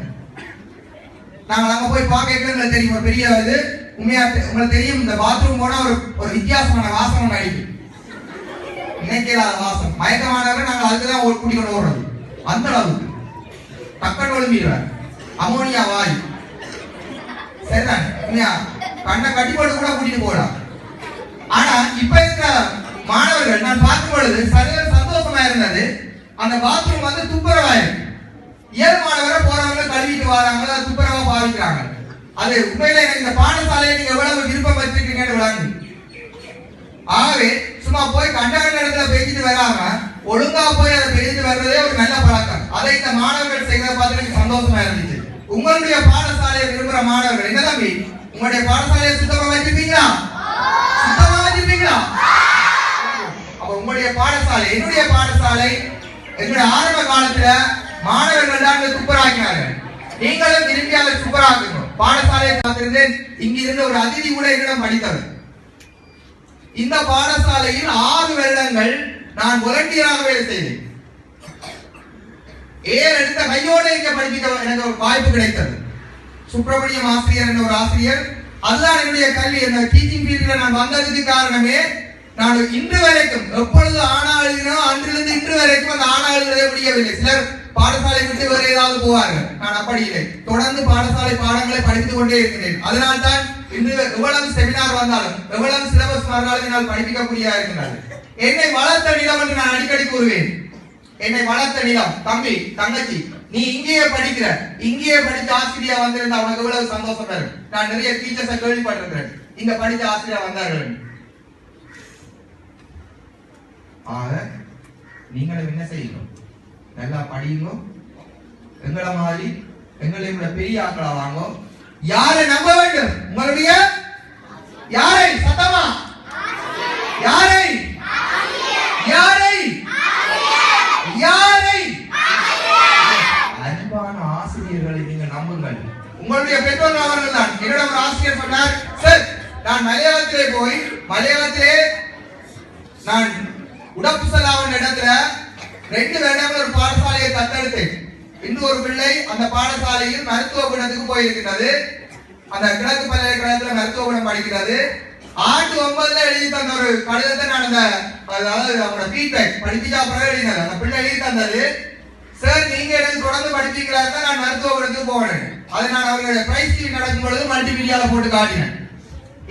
நாங்கள் அங்க போய் பார்க்க எங்களுக்கு தெரியும், ஒரு பெரிய இது உண்மையா உங்களுக்கு தெரியும். இந்த பாத்ரூம் போனா ஒரு வித்தியாசமான வாசம் ஒன்று அடிக்கும். நினைக்கலாத வாசம், மயக்கமானவரை நாங்கள் அதுக்குதான் கூட்டிக்கொண்டு ஓடுறது. அந்த அளவுக்கு டக்கன் ஒழும்பிடுவார், அமோனியா வாயு. சரிதான், கண்ணை கட்டி போட்டு கூட கூட்டிட்டு போகலாம். ஆனா இப்ப இருக்கிற மாணவர்கள் நான் பார்க்கும் பொழுது சரியான சந்தோஷமா இருந்தது. அந்த பாத்ரூம் வந்து துப்புரவாயிருக்கு. இயல்பானவரை போறவங்க கழுவிட்டு வராங்க, துப்புரவா பாவிக்கிறாங்க. அது உண்மையில எனக்கு இந்த பாடசாலையை நீங்க எவ்வளவு விருப்பம் வச்சிருக்கீங்கன்னு விளங்கு. ஆகவே சும்மா போய் கண்ட இடத்துல பேசிட்டு வராம ஒழுங்கா போய் அதை பேசிட்டு வர்றதே ஒரு நல்ல பழக்கம். அதை இந்த மாணவர்கள் செய்யறத பார்த்து எனக்கு சந்தோஷமா இருந்துச்சு. உங்களுடைய பாடசாலையை விரும்புற மாணவர்கள் என்ன தம்பி, உங்களுடைய பாடசாலையை சுத்தமா வச்சிருப்பீங்களா? சுத்தமா வச்சிருப்பீங்களா? அப்ப உங்களுடைய பாடசாலை, என்னுடைய பாடசாலை, என்னுடைய ஆரம்ப காலத்துல மாணவர்கள் தான் துப்பராக்கினார்கள். நீங்களும் திரும்பி அதை துப்பராக்குங்க. பாடசாலையை பார்த்திருந்தேன். இங்கிருந்து ஒரு அதிதி கூட என்னிடம் படித்தவர். இந்த பாடசாலையில் 6 வருடங்கள் நான் வாலண்டியராக வேலை செய்தேன். ஏன் எடுத்த கையோட இங்க படிக்க எனக்கு ஒரு வாய்ப்பு கிடைத்தது. சுப்பிரமணியம் ஆசிரியர் என்ற ஒரு ஆசிரியர், அதுதான் என்னுடைய கல்வி. இந்த டீச்சிங் ஃபீல்ட்ல நான் வந்ததுக்கு காரணமே, நான் இன்று வரைக்கும் எப்பொழுது ஆனா எழுதினோ அன்றிலிருந்து இன்று வரைக்கும் அந்த ஆனா எழுதவே முடியவில்லை. சிலர் பாடசாலை விட்டு வேறு ஏதாவது போவார்கள், நான் அப்படி இல்லை. தொடர்ந்து பாடசாலை பாடங்களை படித்துக் கொண்டே இருக்கிறேன். அதனால்தான் இன்று எவ்வளவு செமினார் வந்தாலும் எவ்வளவு சிலபஸ் மாறினாலும் என்னால் படிக்கக்கூடிய இருக்கிறது. என்னை வளர்த்த நிலம் என்று நான் அடிக்கடி கூறுவேன். என்னை வளர்த்த நிலம், தம்பி தங்கச்சி, நீ இங்கேயே படிக்கிற, இங்கேயே படிச்ச ஆசிரியா வந்திருந்தா உனக்கு எவ்வளவு சந்தோஷம் வரும். நான் நிறைய டீச்சர்ஸை கேள்விப்பட்டிருக்கிறேன், இங்க படிச்ச ஆசிரியா வந்தார்கள். ஆக நீங்களும் என்ன செய்யணும், நல்லா படியுங்க. எங்களை மாதிரி எங்களை விட பெரிய ஆக்களா வாங்க. யாரை நம்ப வேண்டும்? உங்களுடைய யாரை? சத்தமா யாரை? யாரை? யாரை? அன்பான ஆசிரியர்களை நீங்க நம்புங்கள். உங்களுடைய பெற்றோர்கள் அவர்கள் தான். என்னிடம் ஒரு ஆசிரியர் சொன்னார், சார் நான் மலையாளத்திலே போய் மலையாளத்திலே நான் உடப்புசலாவன் இடத்துல 2 வருடங்கள் ஒரு பாடசாலையை தத்தெடுத்தேன். இன்னும் ஒரு பிள்ளை அந்த பாடசாலையில் மருத்துவ குணத்துக்கு போயிருக்கிறது. அந்த கிழக்கு பல்கலைக்கழகத்தில் மருத்துவ குணம் படிக்கிறது. ஆண்டு 9ல எழுதி தந்த ஒரு கடிதத்தை நான் அதாவது அவங்களோட ஃபீட்பேக் படிப்பிச்சா பிறகு எழுதினது. அந்த பிள்ளை எழுதி தந்தது, சார் நீங்க எனக்கு தொடர்ந்து படிப்பீங்களா இருந்தா நான் மருத்துவ குணத்துக்கு போவேன். அதை நான் அவர்களுடைய பிரைஸ் டீம் நடக்கும் பொழுது மல்டிமீடியால போட்டு காட்டினேன்.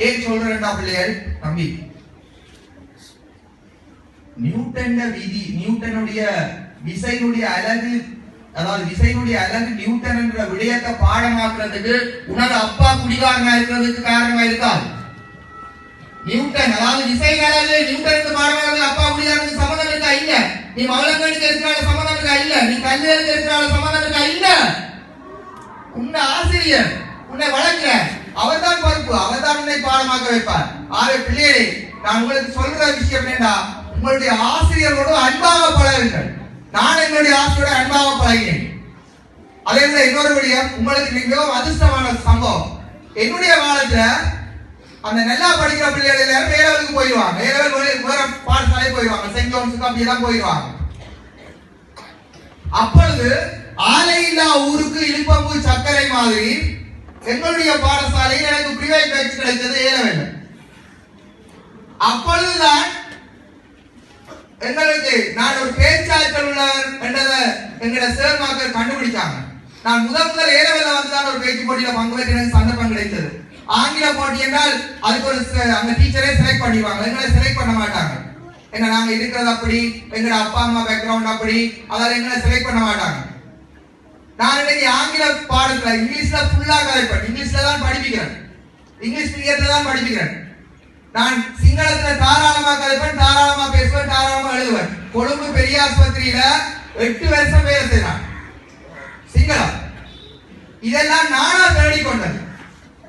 ஏன் சொல்றேன்டா பிள்ளைகள், தம்பி, நியூட்டனுடைய விசையினுடைய அலகு, அதாவது விசையினுடைய அலகு நியூட்டன் என்ற விடயத்தை பாடமாக்குறதுக்கு உனது அப்பா குடிகாரனா இருக்கிறதுக்கு காரணமா இருக்காது. நியூட்டன் அதாவது விசை அலகு நியூட்டனுக்கு பாடமாக்குறது அப்பா குடிகாரனுக்கு சம்பந்தம் இருக்கா? இல்ல. நீ மவளங்கனுக்கு இருக்கிறால சம்பந்தம் இருக்கா? இல்ல. நீ கல்வியலுக்கு இருக்கிறால சம்பந்தம் இருக்கா? இல்ல. உன்னை ஆசிரியர் உன்னை வளர்க்கிற அவர்தான் பொறுப்பு, அவர்தான் உன்னை பாடமாக்க வைப்பார். ஆகவே பிள்ளைகளே, நான் உங்களுக்கு சொல்ற விஷயம் என்னடா, உங்களுடைய ஆசிரியர்களோடு அன்பாக பழகுங்கள். நான் என்னுடைய ஆசிரியரோட அன்பாக பழகினேன். அதே போல இன்னொரு விடயம், உங்களுக்கு மிகவும் அதிர்ஷ்டமான சம்பவம். என்னுடைய காலத்துல அந்த நல்லா படிக்கிற பிள்ளைகள் எல்லாரும் வேலவலுக்கு போயிடுவாங்க, வேற பாடசாலை போயிடுவாங்க, செயின்ட் ஜோன்ஸுக்கு அப்படியெல்லாம் போயிடுவாங்க. அப்பொழுது ஆலையில்லா ஊருக்கு இழுப்பம்பு சர்க்கரை மாதிரி எங்களுடைய பாடசாலையில் எனக்கு பிரைவேட் பேட்ச் கிடைத்தது ஏலவேல. அப்பொழுதுதான் எங்களுக்கு நான் ஒரு பேச்சாற்றல் உள்ளவர் என்றதை எங்களோட சேர்மாக்கள் கண்டுபிடிச்சாங்க. நான் முதல் ஏலவேல வந்துதான் ஒரு பேச்சு போட்டியில பங்கு பெற்ற எனக்கு சந்தர்ப்பம் கிடைத்தது. ஆங்கில போட்டி என்றால் அதுக்கு ஒரு அந்த டீச்சரே செலக்ட் பண்ணிடுவாங்க, எங்களை செலக்ட் பண்ண மாட்டாங்க. ஏன்னா நாங்க இருக்கிறது அப்படி, எங்களோட அப்பா அம்மா பேக்ரவுண்ட் அப்படி, அதால எங்களை செலக்ட் பண்ண மாட்டாங்க. நான் இன்னைக்கு ஆங்கில பாடத்துல இங்கிலீஷ்ல ஃபுல்லா கலைப்பேன், இங்கிலீஷ்ல தான் படிக்கிறேன், இங்கிலீஷ் மீடியத்துல தான் படிக்கிறேன். நான் சிங்களத்துல தாராளமா கலைப்பேன், தாராளமா பேசுவேன், தாராளமா எழுதுவேன். கொழும்பு பெரிய ஆஸ்பத்திரியில 8 வருஷம் வேலை செய்யலாம் சிங்களம். இதெல்லாம் நானா தேடிக்கொண்டது.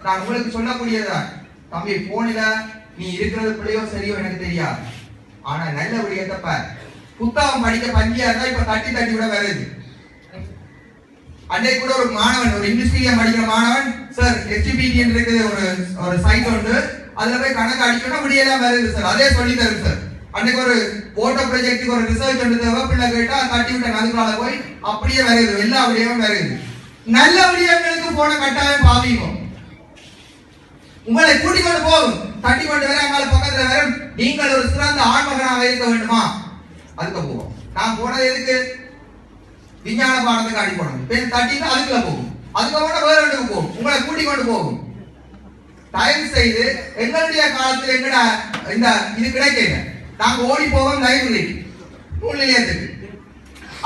நான் உங்களுக்கு சொல்லக்கூடியதுதான், தம்பி போனில நீ இருக்கிறது பிள்ளையோ சரியோ எனக்கு தெரியாது, ஆனா நல்ல விடயத்தப்ப புத்தகம் படிக்க பஞ்சியா இருந்தா இப்ப தட்டி விட வருது. அன்றைக்கு கூட ஒரு மாணவன், ஒரு இங்கிலீஷ் மீடியம் படிக்கிற மாணவன், சார் HPT இருக்குது ஒரு சைட் உண்டு, அதுல போய் கணக்கு அடிக்கணும் அப்படியெல்லாம் வருது சார், அதே சொல்லி தரும் சார். அன்னைக்கு ஒரு போட்டோ ப்ராஜெக்டுக்கு ஒரு ரிசர்ச் எடுத்து பிள்ளை கேட்டா தட்டி விட்ட அதுக்குள்ள போய் அப்படியே வருது, எல்லா விடயமும் வருது. நல்ல விடயங்களுக்கு போன கட்டாயம் பாவிங்க, உங்களை கூட்டிக் கொண்டு போகும், தட்டி கொண்டு வர எங்களை பக்கத்துல வர. நீங்கள் ஒரு சிறந்த ஆண்மகனாக இருக்க வேண்டுமா, அதுக்கு போவோம். நான் போனது எதுக்கு, விஞ்ஞான பாடத்துக்கு அடி போனது, தட்டி அதுக்குள்ள போகும், அதுக்கப்புறம் வேற இடத்துக்கு போகும், உங்களை கூட்டிக் கொண்டு போகும். தயவு செய்து எங்களுடைய காலத்தில் எங்கட இந்த இது கிடைக்கல, நாங்க ஓடி போவோம் லைப்ரரி நூல் நிலையத்துக்கு,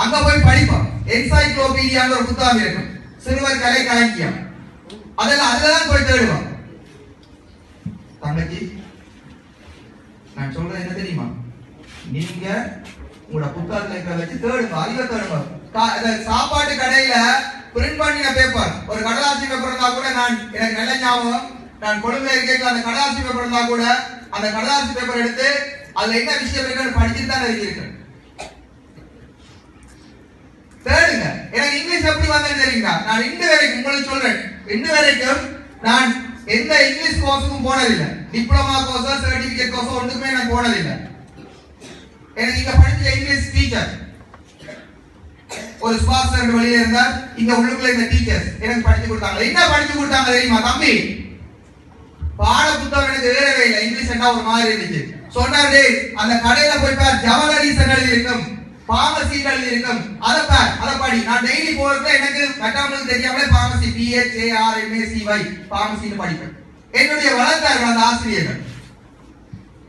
அங்க போய் படிப்போம். என்சைக்ளோபீடியான்னு ஒரு புத்தகம் இருக்கும், சிறுவர் கலை களஞ்சியம், அதெல்லாம் போய் தேடுவோம். தங்கச்சி, நான் சொல்றது என்ன தெரியுமா, நீங்க உங்களோட புத்தகத்தை வச்சு தேடுங்க, அறிவை தேடுங்க. சாப்பாட்டு கடையில பிரிண்ட் பண்ணின பேப்பர், ஒரு கடலாசி பேப்பர் இருந்தா கூட, எனக்கு நல்ல ஞாபகம், நான் கொழும்புல இருக்க அந்த கடலாசி பேப்பர் இருந்தா கூட அந்த கடலாசி பேப்பர் எடுத்து அதுல என்ன விஷயம் இருக்குன்னு படிச்சுட்டு தான் இருக்கேன். தேடுங்க. எனக்கு இங்கிலீஷ் எப்படி வந்தேன்னு தெரியுங்களா, நான் இன்று வரைக்கும் உங்களுக்கு சொல்றேன், இன்று வரைக்கும் நான் எந்த இங்கிலீஷ் கோர்ஸுக்கும் போனதில்லை, டிப்ளமா கோர்ஸோ சர்டிபிகேட் கோர்ஸோ ஒன்றுக்குமே நான் போனதில்லை. எனக்கு இங்க படிச்ச இங்கிலீஷ் டீச்சர் ஒரு சுபாஷ் வெளியே இருந்தார். இங்க உள்ளுக்குள்ள இந்த டீச்சர்ஸ் எனக்கு படிச்சு கொடுத்தாங்க. என்ன படிச்சு கொடுத்தாங்க தெரியுமா தம்பி? பாட புத்தகம் எனக்கு ஏறவே இல்லை. இங்கிலீஷ் என்ன ஒரு மாதிரி இருந்துச்சு. சொன்னாரு அந்த கடையில போய் பார், ஜவஹர்லால் எழுதி இருக்கும், பார்மசி எழுதி இருக்கும், அதை பார், அதை படி. நான் டெய்லி போறதுல எனக்கு மெட்டாமலுக்கு தெரியாமலே பார்மசி PHARMACY பார்மசின்னு படிப்பேன். என்னுடைய வளர்த்தார்கள் அந்த ஆசிரியர்கள்.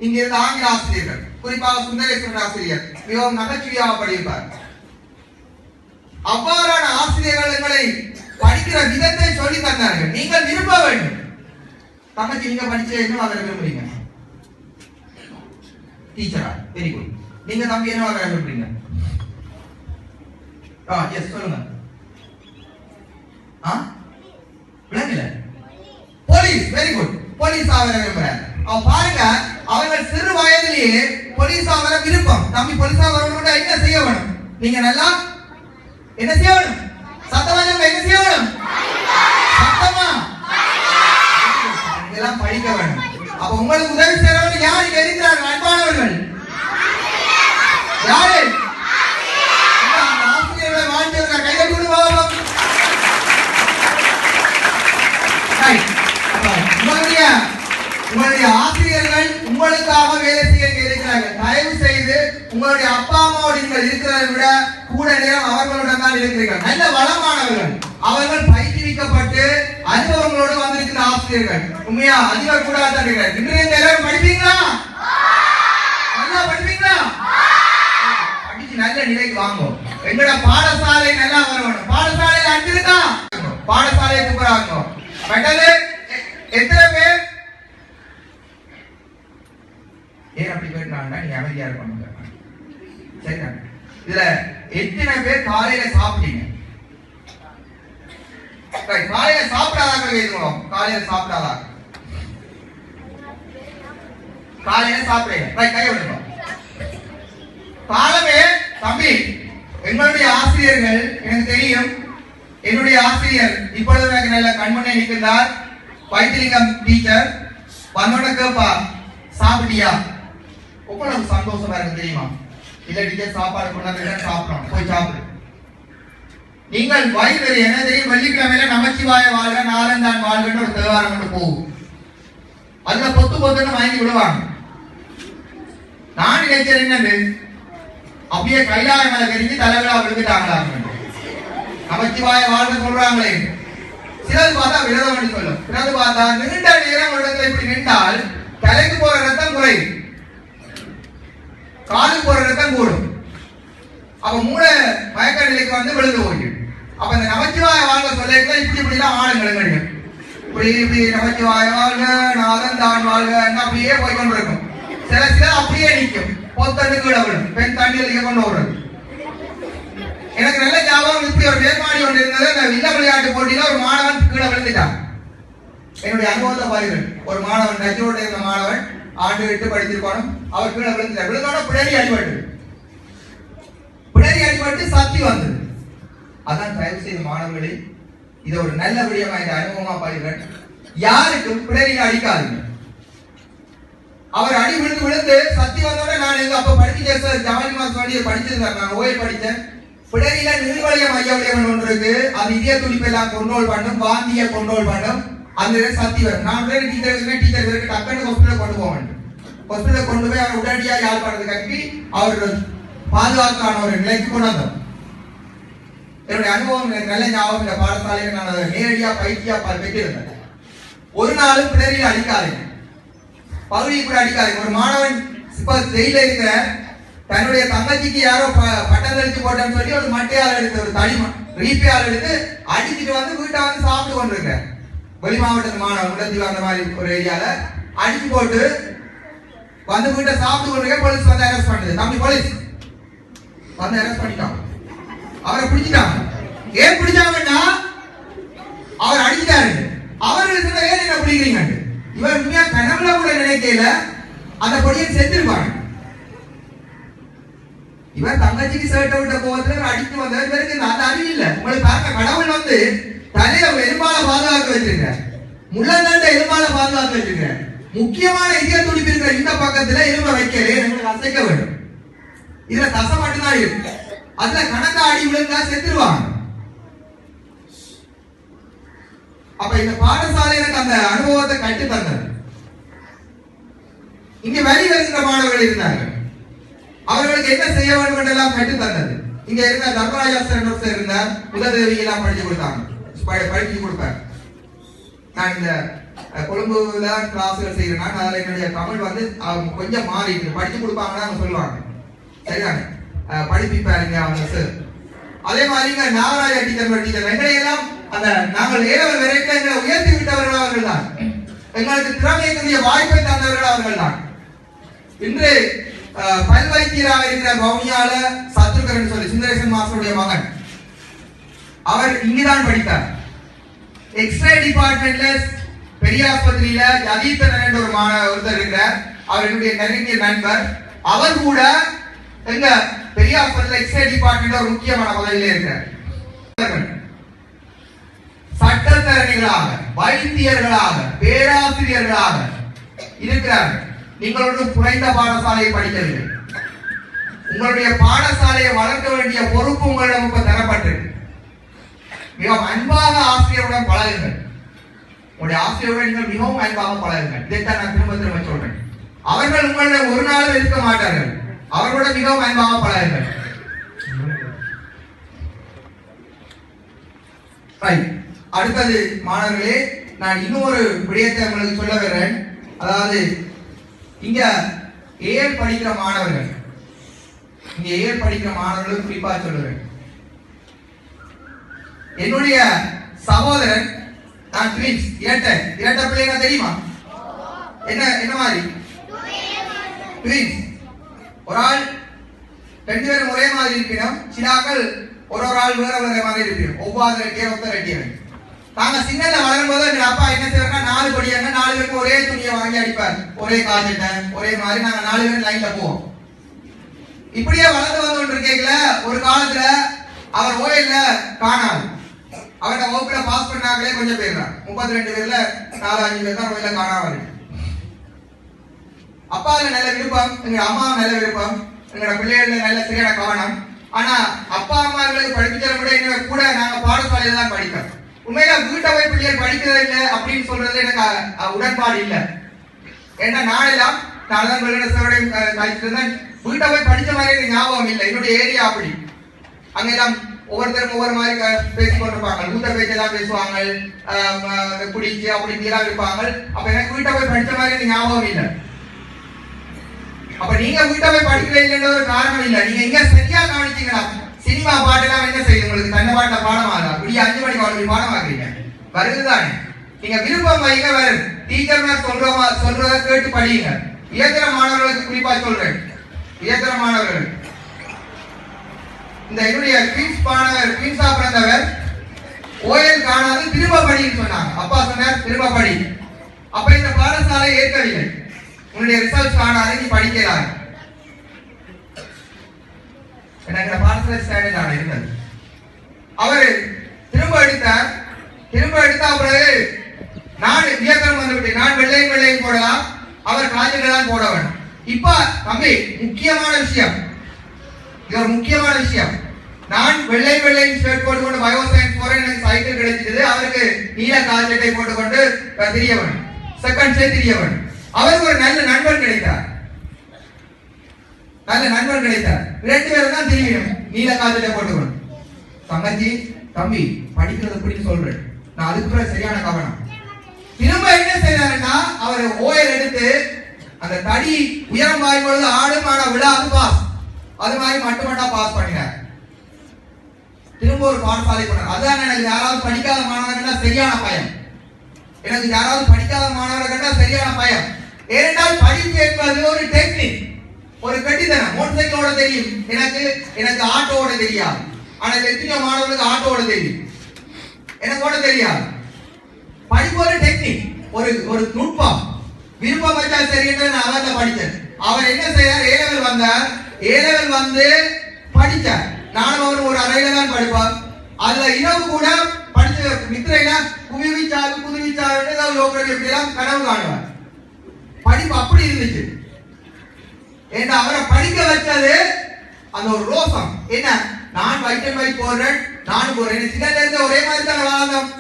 இங்க இருந்த ஆங்கில ஆசிரியர்கள், குறிப்பாக சுந்தரேஸ்வரன் ஆசிரியர் மிகவும் நகைச்சுவையாக படிப்பார். அவ்வாறான ஆசிரியர்கள் எங்களை படிக்கிற விதத்தை சொல்லி தந்தார்கள். நீங்கள் விரும்ப வேண்டும். தங்கச்சி நீங்க படிச்ச என்ன வர விரும்புறீங்க? டீச்சரா? Very good. நீங்க தம்பி என்ன வர விரும்புறீங்க? எஸ் சொல்லுங்க. விளங்கல? போலீஸ். Very good. போலீஸ் ஆக விரும்புறாங்க. அவ பாருங்க, அவர்கள் சிறு வயதிலேயே போலீஸ் ஆக விருப்பம். தம்பி போலீஸ் ஆக வரணும்னா என்ன செய்ய வேணும்? நீங்க நல்லா என்ன செய்ய வேணும்? சத்தமா என்ன செய்ய வேணும்? சத்தமா இதெல்லாம் படிக்க வேணும். அப்ப உங்களுக்கு உதவி செய்றவங்க யார் இங்க இருக்கிறார்கள்? அன்பானவர்கள் யாரு? ஆசிரியர்களை வாழ்ந்திருக்கிற கையை கொடுங்க. உங்களுடைய ஆசிரியர்கள் உங்களுக்காக வேலை செய்ய இருக்கிறார்கள். தயவு செய்து உங்களுடைய அப்பா அம்மாவோடு நீங்கள் இருக்கிறதை விட கூட நேரம் அவர்களுடன் தான் இருக்கிறீர்கள். நல்ல வளமானவர்கள். அவர்கள் பயிற்றுவிக்கப்பட்டு அனுபவங்களோடு வந்திருக்கிற ஆசிரியர்கள். உண்மையா அதிக கூட தான் இருக்கிறார். இன்றைய எல்லாரும் படிப்பீங்களா? நல்லா படிப்பீங்களா? படிச்சு நல்ல நிலைக்கு வாங்கும். எங்களோட பாடசாலை நல்லா வரணும். பாடசாலையில் அன்பு இருக்கா? பாடசாலையை சூப்பராகும். மற்றது எத்தனை பேர் ஏன் அப்படி கேட்டாங்கன்னா நீங்க அமைதியா இருக்கணும். சரியா? இதுல எத்தனை பேர் காலையில சாப்பிட்டீங்க? காலையில சாப்பிடாதாங்க எழுதுவோம். காலையில சாப்பிடாதாங்க. காலையில சாப்பிடுங்க. கை விடுங்க. காலமே தம்பி எங்களுடைய ஆசிரியர்கள் எனக்கு தெரியும். என்னுடைய ஆசிரியர் இப்பொழுது எனக்கு நல்ல கண்முன்னே நிற்கிறார். வைத்திலிங்கம் டீச்சர் வந்தோட கேப்பா சாப்பிட்டியா? உங்களுக்கு சந்தோஷமா இருக்கு தெரியுமா? இல்ல டீச்சர் சாப்பாடு கொண்டாந்து சாப்பிடணும், போய் சாப்பிடு. நீங்கள் வயிறு என்ன தெரியும்? வெள்ளிக்கிழமையில நமச்சிவாய வாழ்க நாலந்தான் வாழ்கன்னு ஒரு தேவாரம் கொண்டு போகும். அதுல பொத்து பொத்துன்னு வாங்கி விடுவாங்க. நான் நினைச்சேன் என்னது அப்படியே கைலாய மலை தெரிஞ்சு தலைவிழா விழுந்துட்டாங்களா? நமச்சிவாய வாழ்க சொல்றாங்களே. சிலது பார்த்தா விரதம் சொல்லும். சிலது பார்த்தா நீண்ட நேரம் ஒரு இடத்துல இப்படி நின்றால் தலைக்கு போற ரத்தம் குறையும், காலுக்கு போற ரத்தம் கூடும். அப்ப மூளை மயக்க நிலைக்கு வந்து விழுந்து போயிடும். அப்ப இந்த நமச்சிவாய வாழ்க சொல்ல இப்படி இப்படிலாம் ஆளுங்க இப்படி இப்படி நமச்சிவாய வாழ்க நாதன் தான் வாழ்க அப்படியே போய் கொண்டு இருக்கும். சில அப்படியே நிற்கும். பொத்தண்டு கீழே விடும். பெண் தண்ணியில் கொண்டு விடுறது. எனக்கு நல்ல ஞாபகம். இப்படி ஒரு நேர்மாடி ஒன்று இருந்தது. அந்த வில்ல விளையாட்டு போட்டியில ஒரு மாணவன் கீழே விழுந்துட்டான். என்னுடைய அனுபவத்தை பாருங்கள். ஒரு மாணவன் நஜோட இருந்த மாணவன் ஆண்டு 8 படிச்சிருக்கணும். அவர் கீழே விழுந்துட்டார். விழுந்தோட பிடரி அடிபட்டு சக்தி வந்தது. அதான் தயவு செய்த மாணவர்களே, இதை ஒரு நல்ல விடயமா இந்த அனுபவமா பாருங்கள். யாருக்கும் பிடரியில் அடிக்காதுங்க. அவர் அடி விழுந்து சக்தி வந்தோட நான் அப்ப படிச்சு ஜாமி படிச்சிருந்தார். நான் ஓய்வு படித்தேன். பிடரியில நீர்வழியம் மையவழியம் ஒன்று இருக்கு. அது இதய துடிப்பெல்லாம் கண்ட்ரோல் பண்ணும், வாந்தியை கண்ட்ரோல் பண்ணும். அந்த சக்தி வரும். நான் டீச்சர் டக்குன்னு ஹாஸ்பிட்டல் கொண்டு போக வேண்டும். ஹாஸ்பிட்டல் கொண்டு போய் அவர் உடனடியாக யாழ்ப்பாணத்துக்கு அனுப்பி அவர் பாதுகாப்பான ஒரு நிலைக்கு கொண்டு வந்தோம். என்னுடைய அனுபவம் எனக்கு நல்ல ஞாபகம். இந்த பாடசாலையில் நான் அதை நேரடியா பயிற்சியா பெற்றிருந்தேன். ஒரு நாளும் பிடரியில் அடிக்காதீங்க, பகுதியை கூட அடிக்காதீங்க. ஒரு மாணவன் இப்ப ஜெயில இருக்கிற தன்னுடைய தங்கச்சிக்கு யாரோ பட்டம் தெளிச்சு போட்டேன்னு சொல்லி ஒரு மட்டையால் எடுத்து ஒரு தடிமா ரீப்பையால் எடுத்து அடிச்சுட்டு வந்து வீட்டை வந்து சாப்பிட்டு கொண்டிருக்கிறேன். வெளி மாவட்டத்து மாணவன் முடத்தி அந்த மாதிரி ஒரு ஏரியால அடிச்சு போட்டு வந்து வீட்டை சாப்பிட்டு கொண்டிருக்க போலீஸ் வந்து அரெஸ்ட் பண்ணுது. தம்பி போலீஸ் வந்து அரெஸ்ட் பண்ணிட்டான். அவரை பிடிச்சிட்டாங்க. ஏன் பிடிச்சாங்கன்னா அவர் அடிச்சுட்டாரு. அவர் ஏன் என்ன பிடிக்கிறீங்க? இவர் உண்மையா கனவுல கூட நினைக்கல அந்த பொடியை செத்துருப்பாங்க. இவர் தங்கச்சிக்கு சேட்டை விட்ட கோவத்துல அடித்து வந்தவர். இவருக்கு அந்த அறிவு இல்லை. உங்களுக்கு பார்க்க கடவுள் வந்து தலையில எலும்பால பாதுகாத்து வச்சிருக்கார், முள்ளந்தண்ட எலும்பால பாதுகாத்து வச்சிருக்கார். முக்கியமான இதய துடிப்பு இருக்கிற இந்த பக்கத்துல எலும்ப வைக்கல. எங்களுக்கு அசைக்க வேண்டும். இதுல தசை மட்டும்தான் இருக்கு. அதுல கணக்கா அடி விழுந்தா செத்துருவாங்க. அப்ப இந்த பாடசாலை எனக்கு அந்த அனுபவத்தை கட்டு தந்தது. இங்க வழி வருகின்ற மாணவர்கள் இருந்தார்கள், அவர்களுக்கு என்ன செய்ய வேண்டும் என்றெல்லாம் கட்டு தந்தது. இங்க இருந்த தர்மராஜா இருந்தார், உதவி எல்லாம் படிச்சு கொடுத்தாங்க, படிச்சு கொடுப்பார். நான் இந்த கொழும்புல கிளாஸ்கள் செய்யறேன்னா அதுல என்னுடைய தமிழ் வந்து கொஞ்சம் மாறிட்டு படிச்சு கொடுப்பாங்கன்னா அவங்க சொல்லுவாங்க, சரிதானே, படிப்பிப்பாருங்க அவங்க சார். அதே மாதிரி நாகராஜா டீச்சர் எங்களை எல்லாம் அந்த நாங்கள் ஏழவர் வரைக்கும் எங்களை உயர்த்தி விட்டவர்கள் அவர்கள் தான், எங்களுக்கு திறமைக்குரிய வாய்ப்பை தந்தவர்கள் அவர்கள் தான். இன்று பல் வைத்தியராக இருக்கிற வவுனியால சத்ருகரன் சொல்லி சுந்தரேசன் மாஸ்டருடைய மகன், அவர் இங்குதான் படித்தார். எக்ஸ்ரே டிபார்ட்மெண்ட்ல பெரிய ஆஸ்பத்திரியில யதீத்தன் என்ற ஒரு ஒருத்தர் இருக்கிறார், அவர் என்னுடைய நெருங்கிய நண்பர். அவர் கூட எங்க பெரிய ஆஸ்பத்திரியில எக்ஸ்ரே டிபார்ட்மெண்ட் ஒரு முக்கியமான பதவியில இருக்கிறார். சட்டத்தரணிகளாக, வைத்தியர்களாக, பேராசிரியர்களாக இருக்கிறார்கள். நீங்களோட குறைந்த பாடசாலையை படிக்கவில்லை, உங்களுடைய பாடசாலையை வளர்க்க வேண்டிய பொறுப்பு உங்களிடம் இப்ப தரப்பட்டிருக்கு. மிகவும் அன்பாக ஆசிரியருடன் பழகுங்கள், உங்களுடைய ஆசிரியருடன் நீங்கள் மிகவும் அன்பாக பழகுங்கள். இதைத்தான் நான் திரும்ப திரும்ப சொல்றேன். அவர்கள் உங்களிடம் ஒரு நாள் இருக்க மாட்டார்கள், அவர்களோட மிகவும் அன்பாக பழகுங்கள். அடுத்தது மாணவர்களே, நான் இன்னொரு விடயத்தை உங்களுக்கு சொல்ல வரேன். அதாவது இங்க ஏஎல் படிக்கிற மாணவர்கள், இங்க ஏஎல் படிக்கிற மாணவர்கள் குறிப்பா சொல்லுவேன். என்னுடைய சகோதரன், நான் ட்வின்ஸ், இரட்டை பிள்ளைங்க தெரியுமா? என்ன மாதிரி ட்வின்ஸ்? ஒரு ஆள் ரெண்டு பேரும் ஒரே மாதிரி இருக்கணும், சிலாக்கள் ஒரு ஆள் வேற வேற மாதிரி இருக்கணும். ஒவ்வாறு ரெட்டியவன். நாங்க சின்னல வளரும் போது எங்க அப்பா என்ன செய்வாருன்னா 4 படியாங்க, 4 பேருக்கு ஒரே துணியை வாங்கி அடிப்பார், ஒரே காஜெட்டை ஒரே மாதிரி நாங்க 4 பேரும் லைன்ல போவோம். இப்படியே வளர்ந்து வந்து கொண்டிருக்கீங்கள, ஒரு காலத்துல அவர் ஓயல்ல காணாது. அவரோட வகுப்புல பாஸ் பண்ணாங்களே கொஞ்சம் பேர் தான், 32 பேர்ல 4-5 பேர் தான் ஓயல்ல காணாம இருக்கு. அப்பாவுல நல்ல விருப்பம், எங்க அம்மாவும் நல்ல விருப்பம், எங்களோட பிள்ளைகள நல்ல சரியான கவனம். ஆனா அப்பா அம்மாங்களுக்கு படிப்பிச்சதை விட எங்களை கூட நாங்க பாடசாலையில தான் படிக்கிறோம். உண்மையில வீட்டை போய் பிள்ளைகள் படிக்கிறது இல்லை அப்படின்னு சொல்றது எனக்கு உடன்பாடு இல்லை. ஏன்னா நாளெல்லாம் நான் கழிச்சுட்டு இருந்தேன், வீட்டை போய் படிச்ச மாதிரி எனக்கு ஞாபகம் இல்லை. என்னுடைய ஏரியா அப்படி, அங்கெல்லாம் ஒவ்வொருத்தரும் ஒவ்வொரு மாதிரி பேசிக் கொண்டிருப்பாங்க, வீட்டை பேச்செல்லாம் பேசுவாங்க, குடிச்சு அப்படி எல்லாம் இருப்பாங்க. அப்ப எனக்கு வீட்டை போய் படிச்ச மாதிரி எனக்கு ஞாபகம் இல்லை. அப்ப நீங்க வீட்டை போய் படிக்கல இல்லைன்ற ஒரு காரணம் இல்லை. நீங்க எங்க சரியா கவனிச்சீங்கன்னா சினிமா பாட்டெல்லாம் என்ன செய்யுது, உங்களுக்கு தன்னை பாட்ட பாடமாகலாம், இப்படி 5 மணிக்கு அவளுக்கு பாடமாக்குறீங்க வருதுதானே. நீங்க விருப்பம் வைங்க வரும், டீச்சர் சொல்றத கேட்டு படியுங்க. இயந்திர மாணவர்களுக்கு குறிப்பா சொல்றேன், இயந்திர மாணவர்கள், இந்த என்னுடைய பீன்ஸா பிறந்தவர் ஓயல் காணாது திரும்ப படின்னு சொன்னாங்க. அப்பா சொன்னார் திரும்ப படி. அப்ப இந்த பாடசாலை ஏற்கவில்லை, உன்னுடைய ரிசல்ட் காணாது, நீ படிக்கிறாய். எனக்கு பாடசாலை ஸ்டாண்டர்ட் இருந்தது. அவர் திரும்ப எடுத்தா பிறகு நான் வியக்கம் வந்துவிட்டேன். நான் வெள்ளையும் போடலாம், அவர் காய்ச்சல் தான் போட வேண்டும். இப்ப தம்பி முக்கியமான விஷயம், இது ஒரு முக்கியமான விஷயம். நான் வெள்ளையும் ஷர்ட் போட்டுக்கொண்டு பயோ சயின்ஸ் போறேன், எனக்கு சைக்கிள் கிடைச்சது. அவருக்கு நீல காய்ச்சட்டை போட்டுக்கொண்டு தெரியவன், செகண்ட் சே தெரியவன். அவருக்கு ஒரு நல்ல நண்பன் கிடைத்தார், 2 பேரும் தான் தெரியணும் நீல காய்ச்சட்டை போட்டுக்கொண்டு. தங்கச்சி தம்பி படிக்கிறது எப்படின்னு சொல்றேன், நான் அதுக்கு பிறகு சரியான கவனம். திரும்ப என்ன செய்யறாருன்னா, அவர் ஓயல் எடுத்து அந்த தடி உயரம் வாயும் பொழுது ஆடும், ஆனா விழாது பாஸ், அது மாதிரி மட்டுமட்டா பாஸ் பண்ணினார். திரும்ப ஒரு பாடசாலை போனார். அதான் எனக்கு யாராவது படிக்காத மாணவர்கள் சரியான பயம், எனக்கு யாராவது படிக்காத மாணவர்கள் சரியான பயம். ஏனென்றால் படிப்பு என்பது ஒரு டெக்னிக், ஒரு கட்டித்தனம். மோட்டார் சைக்கிளோட தெரியும், எனக்கு ஆட்டோட தெரியாது. ஆனா எத்தனையோ மாணவர்களுக்கு ஆட்டோட தெரியும், எனக்கு ஓட தெரியாது. படிப்பு ஒரு டெக்னிக், ஒரு நுட்பம். விருப்பம் வச்சா சரி என்று நான் அவர்கிட்ட படித்தேன். அவர் என்ன செய்தார், ஏலெவல் வந்தார், ஏலெவல் வந்து படிச்சார். நானும் அவரும் ஒரு அறையில தான் படிப்பார். அதுல இரவு கூட படிச்ச மித்திரையில குவிவிச்சாரு எப்படியெல்லாம் கனவு காணுவார். படிப்பு அப்படி இருந்துச்சு. ஏன்னா அவரை படிக்க வச்சது அந்த ஒரு ரோசம். என்ன நான் வைட் போடுறேன், நான் போறேன். சின்னல இருந்து ஒரே மாதிரி தான் வாழ்ந்தோம்.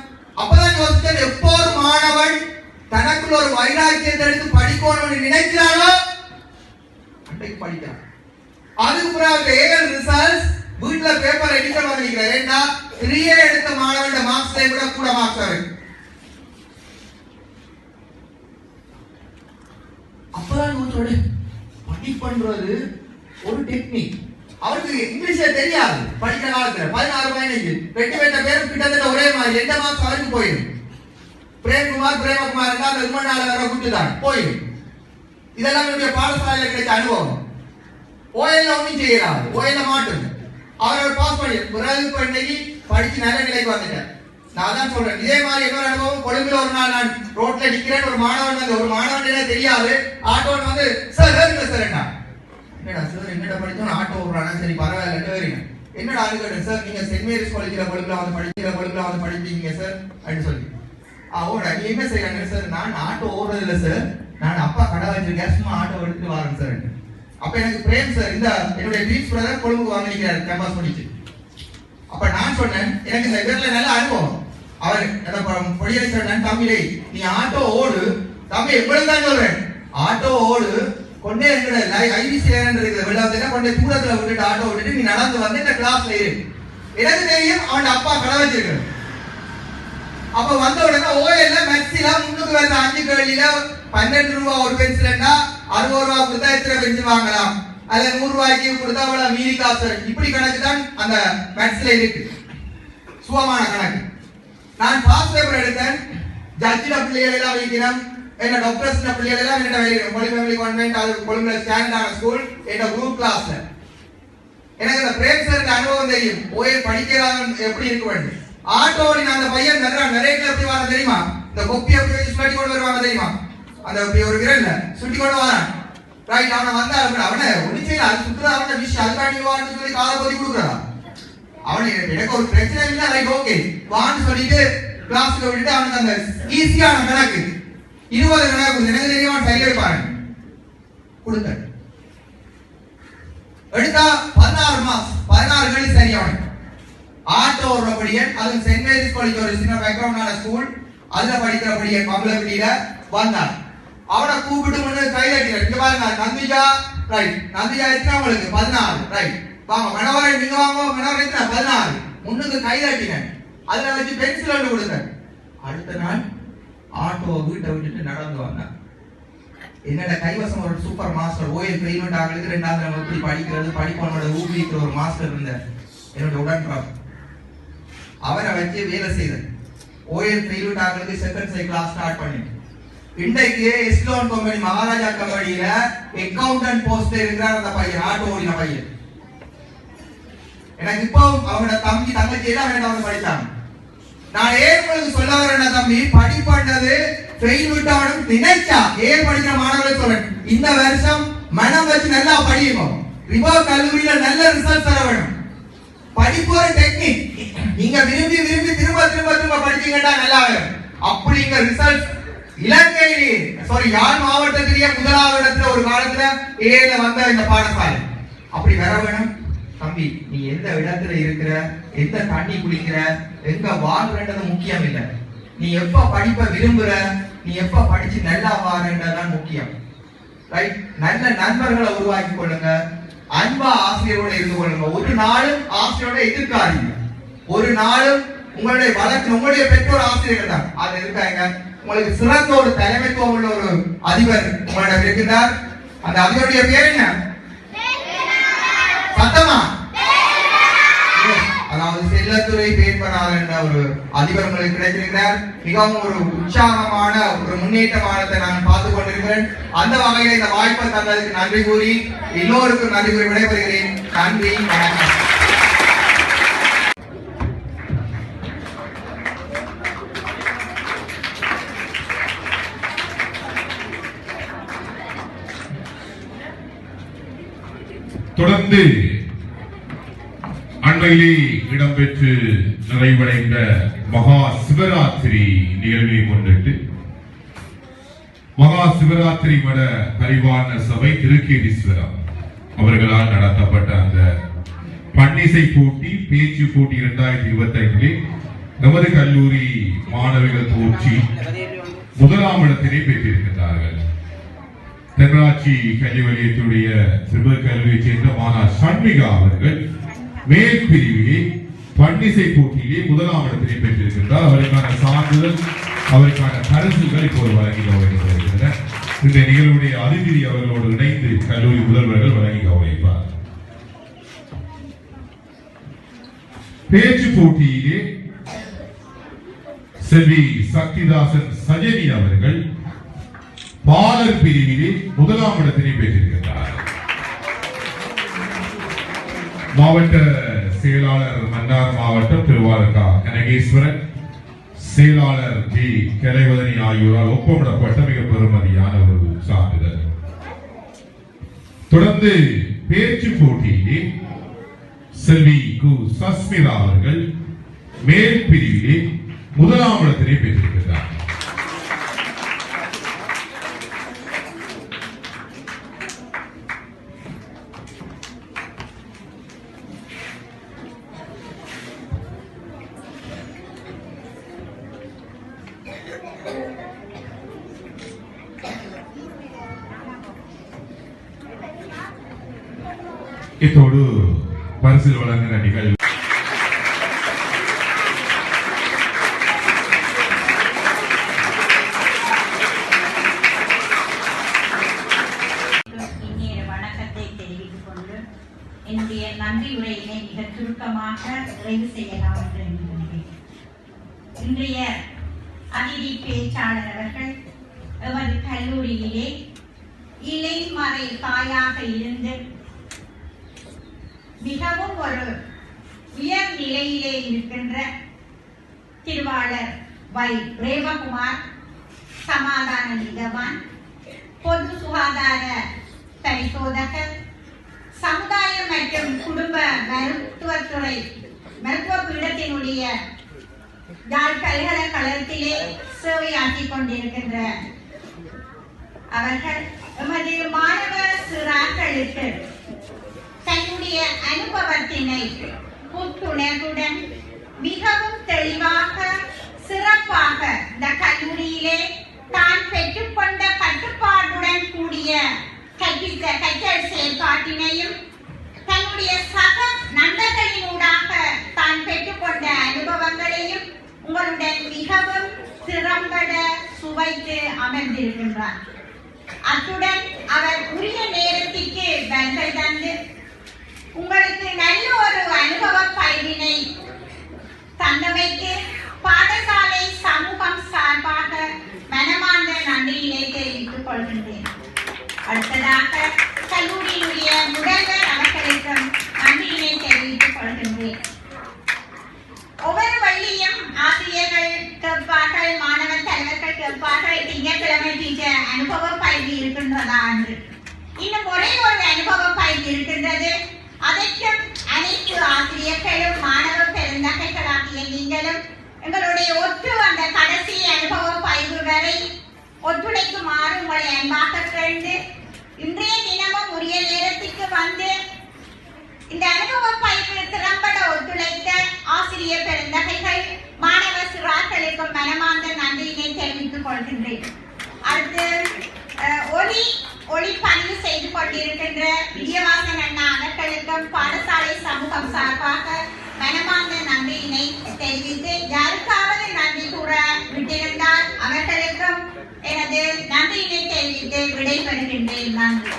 அப்பதான் யோசிச்சேன், எப்போ ஒரு மாணவன் தனக்குள்ள ஒரு வைராக்கியத்தை எடுத்து படிக்கணும்னு நினைக்கிறானோ அன்றைக்கு படிக்கிறான். அதுக்கு பிறகு ஏஎல் ரிசல்ட்ஸ் வீட்டுல பேப்பர் எடிஷன் பண்ணிக்கிறேன். ஏன்னா 3A எடுத்த மாணவன் மார்க்ஸ் விட கூட மார்க்ஸ் வரும். அப்பதான் படிப்பன்றது ஒரு டெக்னிக். அவருக்கு இங்கிலீஷே தெரியாது படிக்கிற காலத்துல 16 பதினஞ்சு பெற்ற பேரும் கிட்டத்தட்ட ஒரே மாதிரி. எந்த மார்க்ஸ் அவருக்கு போயிடும். பிரேமகுமார் அந்த விமனால வர கூட்டுதான் போயிடும். இதெல்லாம் என்னுடைய பாடசாலையில் கிடைச்ச அனுபவம். ஓஎல்ல ஒன்றும் செய்யறாரு, ஓஎல்ல மாட்டும். அவரோட பாஸ் பண்ணி பிறகு பண்ணி படிச்சு நல்ல நிலைக்கு வந்துட்டார். நான் தான் சொல்றேன். இதே மாதிரி இன்னொரு அனுபவம் கொழும்புல ஒரு நாள் நான் ரோட்ல நிக்கிறேன். ஒரு மாணவன் தெரியாது ஆட்டோன்னு வந்து சார் சார் என்னடா சார் என்னடா படிச்சோம் ஆட்டோ ஓடுறானா சரி பரவாயில்ல வரீங்க என்னடா ஆளுங்க சார் நீங்க சென்ட் மேரிஸ் காலேஜ்ல கொழும்புல வந்து படிக்கிறீங்க சார் அப்படின்னு சொல்லி ஓடா நீ என்ன செய்யறாங்க சார் நான் ஆட்டோ ஓடுறது இல்லை சார் நான் அப்பா கடை வச்சிருக்கேன் சும்மா ஆட்டோ எடுத்துட்டு வரேன் சார். அப்ப எனக்கு பிரேம் சார் இந்த என்னுடைய பீச் பிரதர் கொழும்புக்கு வாங்கிக்கிறாரு கேம்பஸ் முடிச்சு. அப்ப நான் சொன்னேன் எனக்கு இந்த இவர்ல நல்ல அனுபவம். அவர் பொடியை சொன்னேன் தம்பியை நீ ஆட்டோ ஓடு தம்பி எவ்வளவு தான் சொல்றேன் ஆட்டோ ஓடு கொண்டே எங்கட ஐவிசி இருக்குது வெள்ளாத்துல கொண்டே தூரத்துல விட்டுட்டு ஆட்டோ விட்டுட்டு நீ நடந்து வந்து இந்த கிளாஸ்ல இரு. எனக்கு தெரியும் அவன் அப்பா கடை வச்சிருக்காரு. அப்ப வந்த உடனே ஓஎல்ல மேக்ஸில முன்னுக்கு வந்த 5 கேள்வியில 12 ரூபாய் ஒரு பென்சில்னா 60 ரூபாய் கொடுத்தா எத்தனை பென்சில் வாங்கலாம், அதுல 100 ரூபாய்க்கு கொடுத்தா அவ்வளவு மீதி காசு. இப்படி கணக்கு தான் அந்த மேக்ஸ்ல இருக்கு, சுகமான கணக்கு. நான் பாஸ் பேப்பர் எடுத்தேன். ஜட்ஜில பிள்ளைகள் எல்லாம் வைக்கிறேன், என்ன டாக்டர்ஸ் பிள்ளைகள் எல்லாம் என்ன வைக்கிறேன். கொழும்பு ஃபேமிலி கான்வென்ட் அது கொழும்புல ஸ்டாண்டர்டான ஸ்கூல் என்ன குரூப் கிளாஸ்ல. எனக்கு அந்த பிரேம் சாருக்கு அனுபவம் தெரியும். ஓஎல் படிக்கிறாங்க எப்படி இருக்க வேண்டும். ஆட்டோடி அந்த பையன் நிறைய எப்படி வர தெரியுமா, இந்த கொப்பி எப்படி வச்சு சுட்டி கொண்டு வருவாங்க தெரியுமா, அந்த ஒரு விரல்ல சுட்டி கொண்டு வரான். ரைட் அவனை வந்தா அவனை ஒண்ணு செய்யல அது சுற்றுலா அவனை விஷயம் அதுக்காண்டி வான்னு சொல்லி காலை பொதி கொடுக்குறா. அவனை எனக்கு ஒரு பிரச்சனை இல்லை ரைட் ஓகே வான்னு சொல்லிட்டு கிளாஸ்ல விட்டுட்டு அவனுக்கு அந்த ஈஸியான கணக்கு 20 கணக்கு எனக்கு தெரியும் சரியா இருப்பாரு கொடுத்த எடுத்தா 16 மார்க்ஸ் 16 கணி சரியாவன். ஆட்டோ ஓடுறபடியன் அது சென்ட் மேரிஸ் காலேஜ் ஒரு சின்ன பேக்ரவுண்டான ஸ்கூல் அதுல படிக்கிறபடியன் பம்பளப்பிடியில வந்தான். அவனை கூப்பிட்டு முன்னு கை தட்டினார். இங்க பாருங்க நந்திஜா ரைட் நந்திஜா எத்தனை உங்களுக்கு 16 ரைட் வாங்க மனவரை நீங்க வாங்க மனவரை எத்தனை 16 முன்னுக்கு கை தட்டினேன். அதுல வச்சு பென்சில் ஒன்று கொடுத்தேன். அடுத்த நாள் ஆட்டோ வீட்டை விட்டுட்டு நடந்து வந்தேன். என்னோட கைவசம் ஒரு சூப்பர் மாஸ்டர் ஓஎல் பெயின்மெண்ட் ஆகிறது 2வது நம்ம எப்படி படிக்கிறது படிப்போனோட ஊக்குவிக்கிற ஒரு மாஸ்டர் இருந்தார் என்னோட உடன்பிறப்பு. அவரை வச்சு வேலை செய்தேன். ஓஎல் பெயின்மெண்ட் ஆகிறது செகண்ட் சை கிளாஸ் ஸ்டார்ட் பண்ணி இன்றைக்கு எஸ்லோன் கம்பெனி மகாராஜா கம்பெனியில அக்கவுண்டன்ட் போஸ்ட் இருக்கிறார் அந்த பையன் ஆட்டோ ஓடின பையன். எனக்கு இப்போ அவனோட தம்பி தங்கச்சி எல்லாம் வேண்டாம் படித்தாங்க. நான் ஏன் சொல்ல வரேன் தம்பி படிப்பது ஃபெயில் விட்டவனும் நினைச்சா ஏன் படிக்கிற மாணவர்கள் சொல்றேன் இந்த வருஷம் மனம் வச்சு நல்லா படிக்கணும். ரிவா கல்லூரியில நல்ல ரிசல்ட் தர வேணும். படிப்பு ஒரு டெக்னிக். நீங்க விரும்பி விரும்பி திரும்ப திரும்ப திரும்ப படிச்சீங்கன்னா நல்லா வரும். அப்படிங்க ரிசல்ட் இலங்கையிலே யாழ் மாவட்டத்திலேயே 1வது இடத்துல ஒரு காலத்துல ஏல வந்த இந்த பாடசாலை அப்படி வர வேணும். தம்பி நீ எந்த இடத்துல இருக்கிற எந்த தண்ணி குடிக்கிற எங்க வாழ்றது முக்கியம் இல்லை. நீ எப்ப படிப்ப விரும்புற நீ எப்ப படிச்சு நல்லா வாரன்றதான் முக்கியம். ரைட் நல்ல நண்பர்களை உருவாக்கி கொள்ளுங்க. அன்பா ஆசிரியரோட இருந்து கொள்ளுங்க. ஒரு நாளும் ஆசிரியரோட எதிர்க்காதீங்க. ஒரு நாளும் உங்களுடைய வழக்கு உங்களுடைய பெற்றோர் ஆசிரியர்கள் தான் அது இருக்காங்க. உங்களுக்கு சிறந்த ஒரு தலைமைத்துவம் உள்ள ஒரு அதிபர் உங்களிடம் இருக்கிறார். அந்த அதிபருடைய பேர் என்ன சத்தமா அதாவது செல்லத்துறை பேர்பனார் என்ற ஒரு அதிபர் உங்களுக்கு கிடைத்திருக்கிறார். மிகவும் ஒரு உற்சாகமான ஒரு முன்னேற்றமானதை நான் பார்த்துக் கொண்டிருக்கிறேன். அந்த வகையில் இந்த வாய்ப்பை தந்ததுக்கு நன்றி கூறி எல்லோருக்கும் நன்றி கூறி விடைபெறுகிறேன். நன்றி வணக்கம். தொடர்ந்து அண்மையிலே இடம்பெற்று நிறைவடைந்த மகா சிவராத்திரி நிகழ்வை முன்னிட்டு மகா சிவராத்திரி மட பரிவான சபை திருக்கேதீஸ்வரம் அவர்களால் நடத்தப்பட்ட அந்த பன்னிசை போட்டி, பேச்சு போட்டி 2025 நமது கல்லூரி மாணவிகள் போற்றி முதலாம் இடத்தினை பெற்றிருக்கின்றார்கள். தென்காசி கல்வி வலயத்துடைய சிறுவர் கல்வியைச் சேர்ந்த மாணவர் சண்மிகா அவர்கள் மேல் பிரிவிலே பன்னிசை போட்டியிலே முதலாம் இடத்தினை பெற்றிருக்கின்றார். அவருக்கான சான்றிதழ், அவருக்கான பரிசுகள் இப்போது வழங்கி கௌரவிக்கப்படுகின்றன. இந்த நிகழ்வுடைய அதிதி அவர்களோடு இணைந்து கல்லூரி முதல்வர்கள் வழங்கி கௌரவிப்பார். பேச்சு போட்டியிலே செல்வி சக்திதாசன் சஜனி அவர்கள் பாலர் பிரிவிலே முதலாம் இடத்தினை பெற்றிருக்கிறார். மாவட்ட செயலாளர் மன்னார் மாவட்டம் திருவாரூர் கனகேஸ்வரன், செயலாளர் ஜி கலைவதனி ஆகியோரால் ஒப்பமிடப்பட்ட மிக பெருமதியான ஒரு சான்றிதழ். தொடர்ந்து பேச்சு போட்டியிலே செல்வி கு சஸ்மிதா அவர்கள் மேல் பிரிவிலே முதலாம் இடத்தினை பெற்றிருக்கிறார். இத்தோடு பரிசு வழங்குகிற நிகழ்வு வணக்கத்தை தெரிவித்துக் கொண்டு என்னுடைய நன்றி உரையினை மிக சுருக்கமாக நிறைவு செய்யலாம் என்று எண்ணுகிறேன். இன்றைய அதிதி பேச்சாளர் அவர்கள் எமது கல்லூரியிலே இலைமறை தாயாக இருந்து மிகவும் ஒரு உயர் நிலையிலே இருக்கின்ற திருவாளர் வை பிரேமகுமார் சமாதான நிகவான், பொது சுகாதார பரிசோதகர், சமுதாய மற்றும் குடும்ப மருத்துவத்துறை மருத்துவ பீடத்தினுடைய யாழ் பல்கலைக்கழகத்திலே சேவையாற்றிக் கொண்டிருக்கின்ற அவர்கள் எமது மாணவ சிறார்களுக்கு தன்னுடைய அனுபவத்தினை புத்துணர்வுடன் மிகவும் தெளிவாக சிறப்பாக இந்த கல்லூரியிலே தான் பெற்றுக்கொண்ட கட்டுப்பாட்டுடன் கூடிய கற்றல் செயல்பாட்டினையும் தன்னுடைய சக நண்பர்களினூடாக தான் பெற்றுக்கொண்ட அனுபவங்களையும் உங்களுடன் மிகவும் திறம்பட சுவைத்து அமர்ந்திருக்கின்றார். அத்துடன் அவர் உரிய நேரத்திற்கு வருகை தந்து உங்களுக்கு நல்ல ஒரு அனுபவ பயிரினை தந்தமைக்கு பாடசாலை சமூகம் சார்பாக மனமார்ந்த நன்றியினை தெரிவித்துக் கொள்கின்றேன். அடுத்ததாக கல்லூரியினுடைய முதல்வர் அவர்களுக்கும் நன்றியினை தெரிவித்துக் கொள்கின்றேன். ஒவ்வொரு வள்ளியும் ஆசிரியர்கள் கேட்பார்கள், மாணவர் தலைவர்கள் கேட்பார்கள், திங்கட்கிழமை டீச்சர் அனுபவ பயிற்சி இருக்கின்றதா என்று. இன்னும் ஒரே ஒரு அனுபவ பயிற்சி இருக்கின்றது. அதற்கும் அனைத்து ஆசிரியர்களும் மாணவ பெருந்தகைகளாகிய நீங்களும் எங்களுடைய ஒற்று அந்த கடைசி அனுபவ பயிற்சி வரை ஒத்துழைக்குமாறு உங்களை அன்பாக கேட்டு இன்றைய தினமும் உரிய நேரத்திற்கு வந்து இந்த அனுபவ பயிற்சி திறம்பட ஒத்துழைத்த ஆசிரியர் பெருந்தகைகள் மாணவ சிறார்களுக்கும் மனமார்ந்த நன்றியினை தெரிவித்துக் கொள்கின்றேன். அடுத்து ஒளி பதிவு செய்து கொண்டிருக்கின்ற விஜயவாசன் அண்ணா அவர்களுக்கும் பாடசாலை சமூகம் சார்பாக மனமார்ந்த நன்றியினை தெரிவித்து யாருக்காவது நன்றி கூற விட்டிருந்தால் அவர்களுக்கும் எனது நன்றியினை தெரிவித்து விடைபெறுகின்றேன். நன்றி.